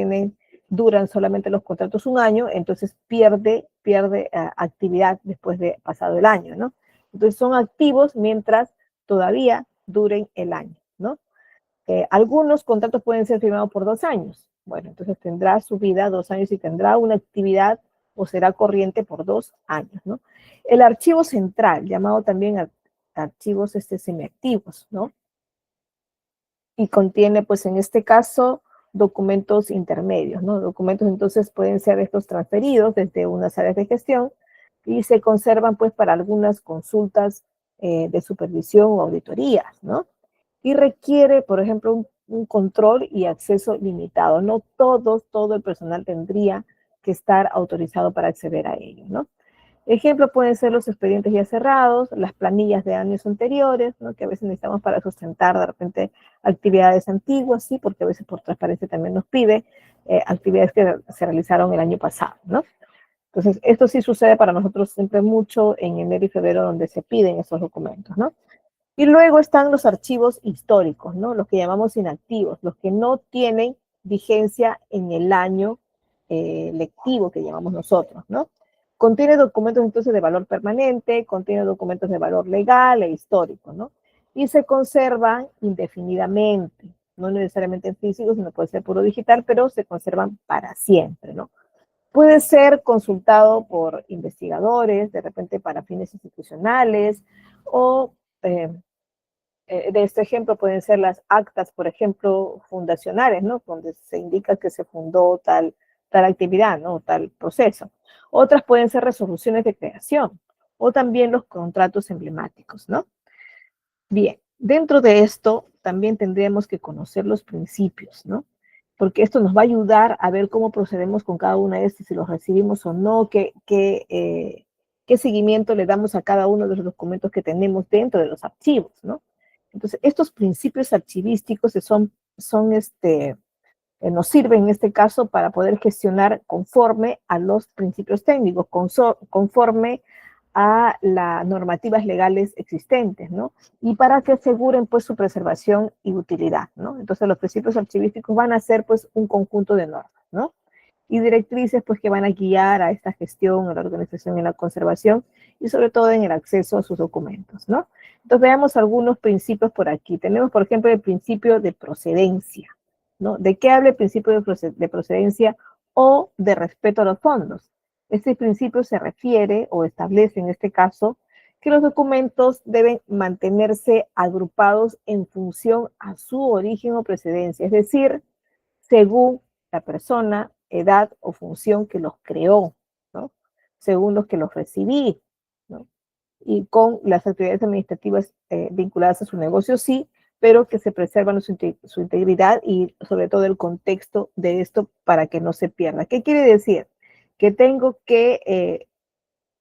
duran solamente los contratos un año, entonces pierde actividad después de pasado el año, ¿no? Entonces son activos mientras todavía duren el año, ¿no? Algunos contratos pueden ser firmados por 2 años. Bueno, entonces tendrá su vida 2 años y tendrá una actividad o será corriente por 2 años, ¿no? El archivo central, llamado también archivos semiactivos, ¿no? Y contiene, pues en este caso, documentos intermedios, ¿no? Documentos entonces pueden ser estos transferidos desde unas áreas de gestión y se conservan pues para algunas consultas de supervisión o auditorías, ¿no? Y requiere, por ejemplo, un control y acceso limitado. No todo el personal tendría que estar autorizado para acceder a ello, ¿no? Ejemplo pueden ser los expedientes ya cerrados, las planillas de años anteriores, ¿no? Que a veces necesitamos para sustentar de repente actividades antiguas, sí, porque a veces por transparencia también nos pide actividades que se realizaron el año pasado, ¿no? Entonces, esto sí sucede para nosotros siempre mucho en enero y febrero donde se piden esos documentos, ¿no? Y luego están los archivos históricos, ¿no? Los que llamamos inactivos, los que no tienen vigencia en el año lectivo que llamamos nosotros, ¿no? Contiene documentos entonces de valor permanente, contiene documentos de valor legal e histórico, ¿no? Y se conservan indefinidamente, no necesariamente en físico, sino puede ser puro digital, pero se conservan para siempre, ¿no? Puede ser consultado por investigadores, de repente para fines institucionales, o de este ejemplo pueden ser las actas, por ejemplo, fundacionales, ¿no? Donde se indica que se fundó tal actividad, ¿no? Tal proceso. Otras pueden ser resoluciones de creación o también los contratos emblemáticos, ¿no? Bien, dentro de esto también tendríamos que conocer los principios, ¿no? Porque esto nos va a ayudar a ver cómo procedemos con cada una de estas, si los recibimos o no, qué seguimiento le damos a cada uno de los documentos que tenemos dentro de los archivos, ¿no? Entonces, estos principios archivísticos nos sirven en este caso para poder gestionar conforme a los principios técnicos, conforme a las normativas legales existentes, ¿no? Y para que aseguren, pues, su preservación y utilidad, ¿no? Entonces, los principios archivísticos van a ser, pues, un conjunto de normas, ¿no? Y directrices, pues, que van a guiar a esta gestión, a la organización y la conservación, y sobre todo en el acceso a sus documentos, ¿no? Entonces, veamos algunos principios por aquí. Tenemos, por ejemplo, el principio de procedencia, ¿no? ¿De qué habla el principio de procedencia o de respeto a los fondos? Este principio se refiere o establece en este caso que los documentos deben mantenerse agrupados en función a su origen o precedencia, es decir, según la persona, edad o función que los creó, ¿no? Según los que los recibí, ¿no? Y con las actividades administrativas vinculadas a su negocio, sí, pero que se preservan su integridad y sobre todo el contexto de esto para que no se pierda. ¿Qué quiere decir? Que tengo que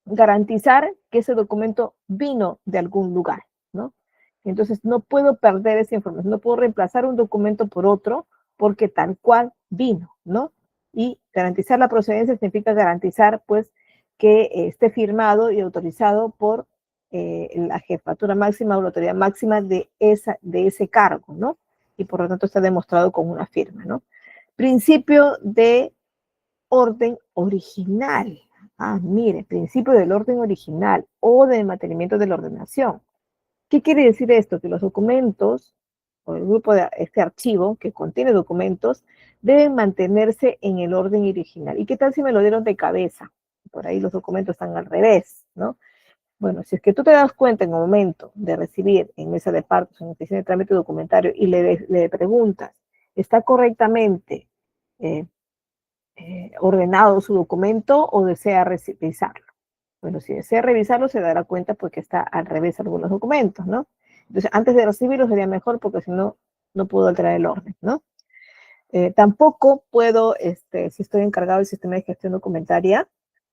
garantizar que ese documento vino de algún lugar, ¿no? Entonces no puedo perder esa información, no puedo reemplazar un documento por otro porque tal cual vino, ¿no? Y garantizar la procedencia significa garantizar, pues, que esté firmado y autorizado por la jefatura máxima o la autoridad máxima de ese cargo, ¿no? Y por lo tanto está demostrado con una firma, ¿no? Principio de orden original. Ah, mire, principio del orden original o del mantenimiento de la ordenación. ¿Qué quiere decir esto? Que los documentos o el grupo de este archivo que contiene documentos deben mantenerse en el orden original. ¿Y qué tal si me lo dieron de cabeza? Por ahí los documentos están al revés, ¿no? Bueno, si es que tú te das cuenta en el momento de recibir en mesa de partos, en oficina de trámite documentario, y le preguntas, ¿está correctamente ordenado su documento o desea revisarlo? Bueno, si desea revisarlo, se dará cuenta porque está al revés algunos documentos, ¿no? Entonces, antes de recibirlo sería mejor porque si no, no puedo alterar el orden, ¿no? Tampoco puedo, si estoy encargado del sistema de gestión documentaria,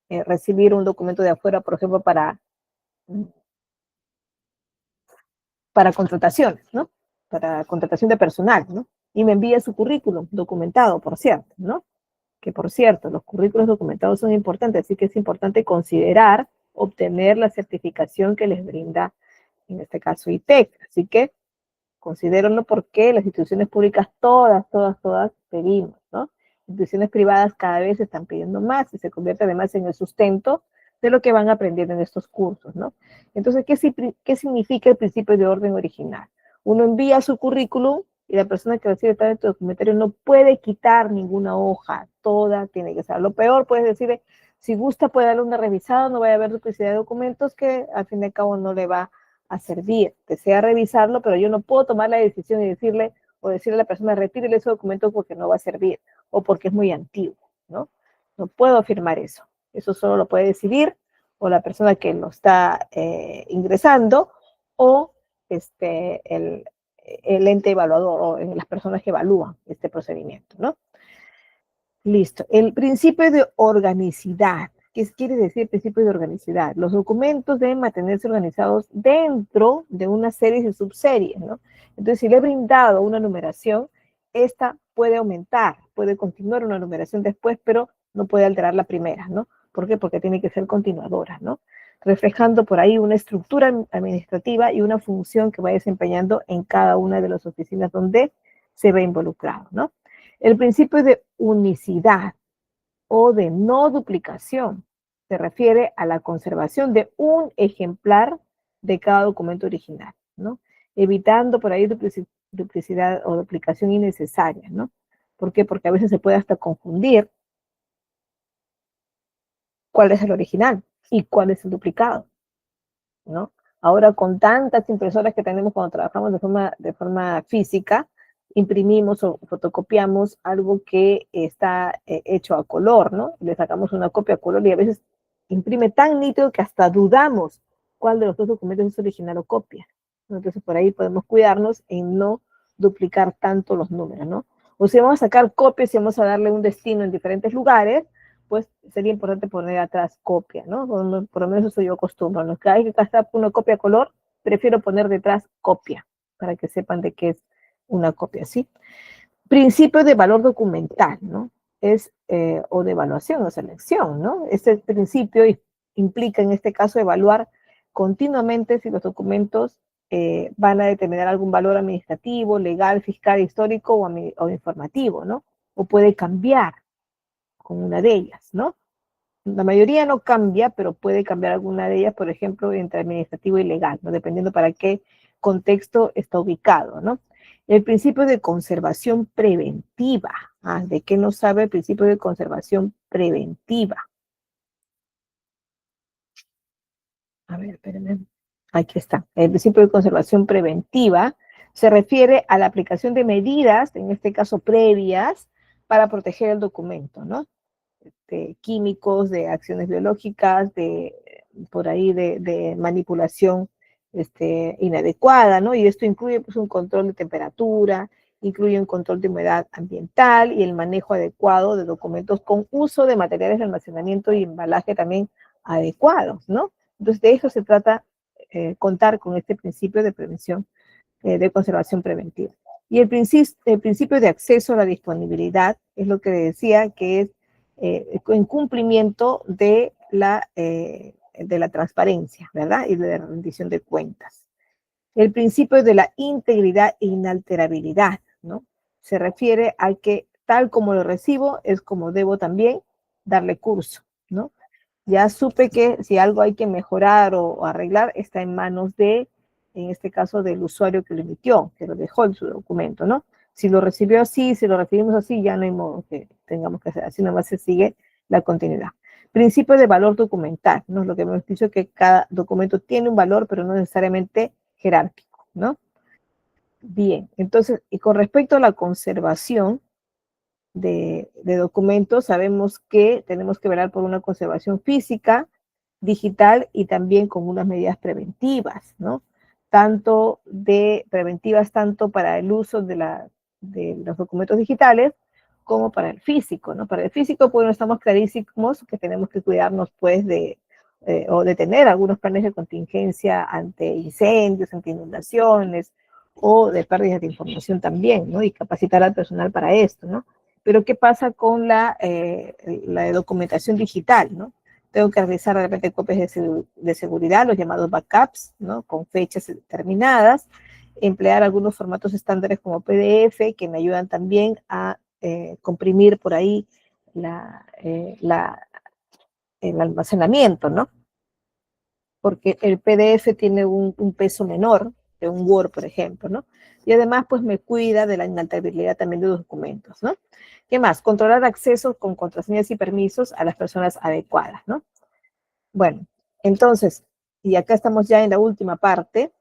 recibir un documento de afuera, por ejemplo, para contrataciones, ¿no? Para contratación de personal, ¿no? Y me envía su currículum documentado, por cierto, ¿no? Que por cierto, los currículos documentados son importantes, así que es importante considerar obtener la certificación que les brinda, en este caso, ITEC. Así que considérenlo porque las instituciones públicas todas pedimos, ¿no? Instituciones privadas cada vez están pidiendo más y se convierte además en el sustento de lo que van aprendiendo en estos cursos, ¿no? Entonces, ¿qué significa el principio de orden original? Uno envía su currículum y la persona que recibe el trámite documentario no puede quitar ninguna hoja, toda tiene que ser. Lo peor, puedes decirle, si gusta puede darle una revisada, no vaya a haber duplicidad de documentos que al fin y al cabo no le va a servir. Desea revisarlo, pero yo no puedo tomar la decisión y decirle a la persona, retírele ese documento porque no va a servir o porque es muy antiguo, ¿no? No puedo afirmar eso. Eso solo lo puede decidir o la persona que lo está ingresando o el ente evaluador o las personas que evalúan este procedimiento, ¿no? Listo. El principio de organicidad. ¿Qué quiere decir el principio de organicidad? Los documentos deben mantenerse organizados dentro de una serie de subseries, ¿no? Entonces, si le he brindado una numeración, esta puede aumentar, puede continuar una numeración después, pero no puede alterar la primera, ¿no? ¿Por qué? Porque tiene que ser continuadora, ¿no? Reflejando por ahí una estructura administrativa y una función que va desempeñando en cada una de las oficinas donde se ve involucrado, ¿no? El principio de unicidad o de no duplicación se refiere a la conservación de un ejemplar de cada documento original, ¿no? Evitando por ahí duplicidad o duplicación innecesaria, ¿no? ¿Por qué? Porque a veces se puede hasta confundir cuál es el original y cuál es el duplicado, ¿no? Ahora con tantas impresoras que tenemos cuando trabajamos de forma física, imprimimos o fotocopiamos algo que está hecho a color, ¿no? Le sacamos una copia a color y a veces imprime tan nítido que hasta dudamos cuál de los dos documentos es original o copia, ¿no? Entonces por ahí podemos cuidarnos en no duplicar tanto los números, ¿no? O si vamos a sacar copias y vamos a darle un destino en diferentes lugares, pues sería importante poner atrás copia, ¿no? Por lo menos eso yo acostumbro, ¿no? Cada vez que gastar una copia a color, prefiero poner detrás copia, para que sepan de qué es una copia, ¿sí? Principio de valor documental, ¿no? O de evaluación o selección, ¿no? Este principio implica en este caso evaluar continuamente si los documentos van a determinar algún valor administrativo, legal, fiscal, histórico o informativo, ¿no? O puede cambiar con una de ellas, ¿no? La mayoría no cambia, pero puede cambiar alguna de ellas, por ejemplo, entre administrativo y legal, ¿no? Dependiendo para qué contexto está ubicado, ¿no? El principio de conservación preventiva. ¿De qué nos sabe el principio de conservación preventiva? A ver, espérenme. Aquí está. El principio de conservación preventiva se refiere a la aplicación de medidas, en este caso previas, para proteger el documento, ¿no? De químicos, de acciones biológicas, por ahí de manipulación inadecuada, ¿no? Y esto incluye pues, un control de temperatura, incluye un control de humedad ambiental y el manejo adecuado de documentos con uso de materiales de almacenamiento y embalaje también adecuados, ¿no? Entonces, de eso se trata contar con este principio de prevención, de conservación preventiva. Y el principio de acceso a la disponibilidad es lo que decía que es en cumplimiento de la transparencia, ¿verdad? Y de la rendición de cuentas. El principio de la integridad e inalterabilidad, ¿no? Se refiere a que tal como lo recibo es como debo también darle curso, ¿no? Ya supe que si algo hay que mejorar o arreglar está en manos en este caso, del usuario que lo emitió, que lo dejó en su documento, ¿no? Si lo recibió así, si lo recibimos así, ya no hay modo que tengamos que hacer, así nomás se sigue la continuidad. Principio de valor documental, ¿no? Lo que hemos dicho que cada documento tiene un valor, pero no necesariamente jerárquico, ¿no? Bien, entonces, y con respecto a la conservación de documentos, sabemos que tenemos que velar por una conservación física, digital y también con unas medidas preventivas, ¿no? Preventivas tanto para el uso de los documentos digitales como para el físico, ¿no? Para el físico, pues no estamos clarísimos que tenemos que cuidarnos, pues, o de tener algunos planes de contingencia ante incendios, ante inundaciones o de pérdidas de información también, ¿no? Y capacitar al personal para esto, ¿no? Pero ¿qué pasa con la documentación digital, ¿no? Tengo que realizar de repente copias de seguridad, los llamados backups, ¿no? Con fechas determinadas, emplear algunos formatos estándares como PDF que me ayudan también a comprimir por ahí el almacenamiento, ¿no? Porque el PDF tiene un peso menor que un Word, por ejemplo, ¿no? Y además, pues me cuida de la inalterabilidad también de los documentos, ¿no? ¿Qué más? Controlar accesos con contraseñas y permisos a las personas adecuadas, ¿no? Bueno, entonces, y acá estamos ya en la última parte,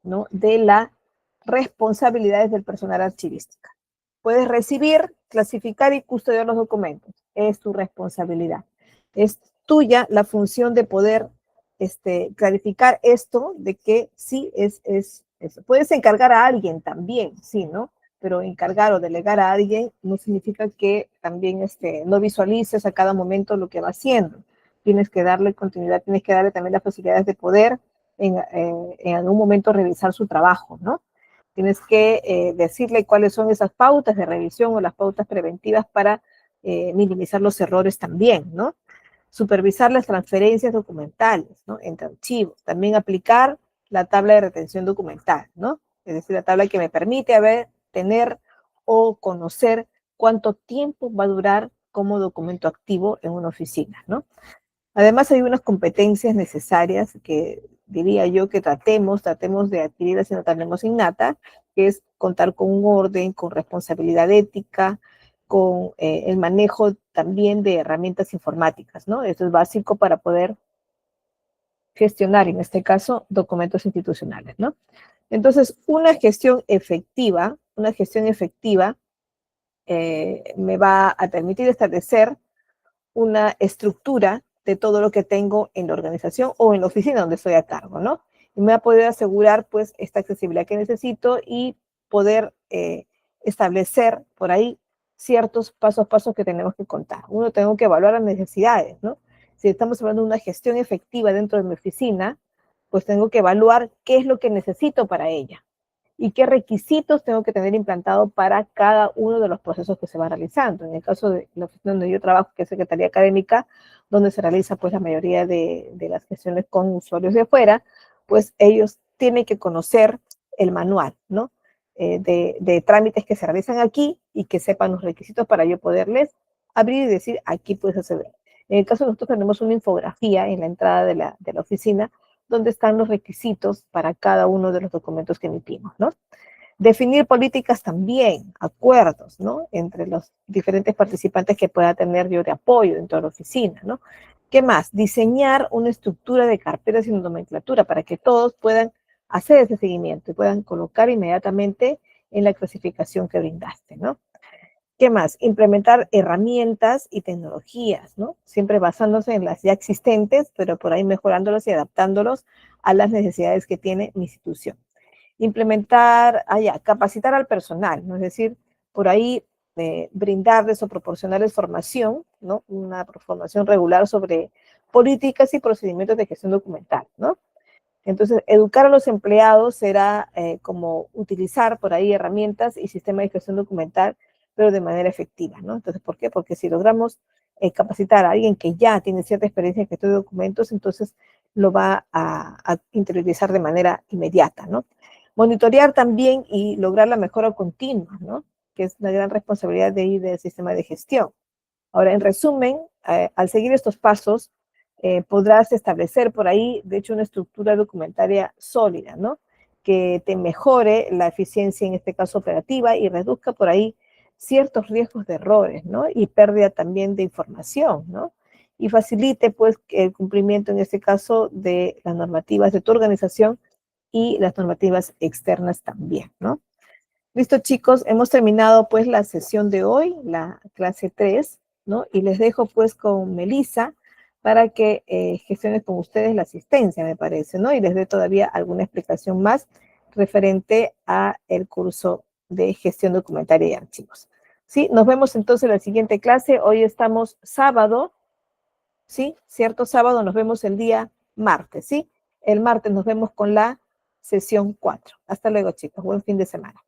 ¿no? De las responsabilidades del personal archivística. Puedes recibir, clasificar y custodiar los documentos. Es tu responsabilidad. Es tuya la función de poder clarificar esto de que sí es. Puedes encargar a alguien también, sí, ¿no? Pero encargar o delegar a alguien no significa que también no visualices a cada momento lo que va haciendo. Tienes que darle continuidad, tienes que darle también las posibilidades de poder en algún momento revisar su trabajo, ¿no? Tienes que decirle cuáles son esas pautas de revisión o las pautas preventivas para minimizar los errores también, ¿no? Supervisar las transferencias documentales, ¿no? Entre archivos. También aplicar la tabla de retención documental, ¿no? Es decir, la tabla que me permite tener o conocer cuánto tiempo va a durar como documento activo en una oficina, ¿no? Además, hay unas competencias necesarias que diría yo que tratemos de adquirirlas si no tenemos innata, que es contar con un orden, con responsabilidad ética, con el manejo también de herramientas informáticas, ¿no? Esto es básico para poder gestionar, en este caso, documentos institucionales, ¿no? Entonces, una gestión efectiva me va a permitir establecer una estructura de todo lo que tengo en la organización o en la oficina donde estoy a cargo, ¿no? Y me va a poder asegurar, pues, esta accesibilidad que necesito y poder establecer por ahí ciertos pasos a pasos que tenemos que contar. Uno, tengo que evaluar las necesidades, ¿no? Si estamos hablando de una gestión efectiva dentro de mi oficina, pues tengo que evaluar qué es lo que necesito para ella y qué requisitos tengo que tener implantado para cada uno de los procesos que se van realizando. En el caso de la oficina donde yo trabajo, que es Secretaría Académica, donde se realiza pues la mayoría de las gestiones con usuarios de afuera, pues ellos tienen que conocer el manual, ¿no? De trámites que se realizan aquí y que sepan los requisitos para yo poderles abrir y decir, aquí puedes acceder. En el caso de nosotros tenemos una infografía en la entrada de la oficina donde están los requisitos para cada uno de los documentos que emitimos, ¿no? Definir políticas también, acuerdos, ¿no? Entre los diferentes participantes que pueda tener yo de apoyo dentro de la oficina, ¿no? ¿Qué más? Diseñar una estructura de carpetas y nomenclatura para que todos puedan hacer ese seguimiento y puedan colocar inmediatamente en la clasificación que brindaste, ¿no? ¿Qué más? Implementar herramientas y tecnologías, ¿no? Siempre basándose en las ya existentes, pero por ahí mejorándolos y adaptándolos a las necesidades que tiene mi institución. Capacitar al personal, ¿no? Es decir, por ahí brindarles o proporcionarles formación, ¿no? Una formación regular sobre políticas y procedimientos de gestión documental, ¿no? Entonces, educar a los empleados será como utilizar por ahí herramientas y sistemas de gestión documental, pero de manera efectiva, ¿no? Entonces, ¿por qué? Porque si logramos capacitar a alguien que ya tiene cierta experiencia en gestión de documentos, entonces lo va a interiorizar de manera inmediata, ¿no? Monitorear también y lograr la mejora continua, ¿no? Que es una gran responsabilidad del sistema de gestión. Ahora, en resumen, al seguir estos pasos, podrás establecer por ahí, de hecho, una estructura documentaria sólida, ¿no? Que te mejore la eficiencia, en este caso operativa, y reduzca por ahí ciertos riesgos de errores, ¿no? Y pérdida también de información, ¿no? y facilite pues el cumplimiento en este caso de las normativas de tu organización y las normativas externas también, ¿no? Listo, chicos, hemos terminado pues la sesión de hoy, la clase 3, ¿no? Y les dejo pues con Melissa para que gestione con ustedes la asistencia, me parece, ¿no? Y les dé todavía alguna explicación más referente a el curso de gestión documentaria y archivos. ¿Sí? Nos vemos entonces en la siguiente clase. Hoy estamos sábado, ¿sí? Cierto sábado, nos vemos el día martes, ¿sí? El martes nos vemos con la sesión 4. Hasta luego, chicos. Buen fin de semana.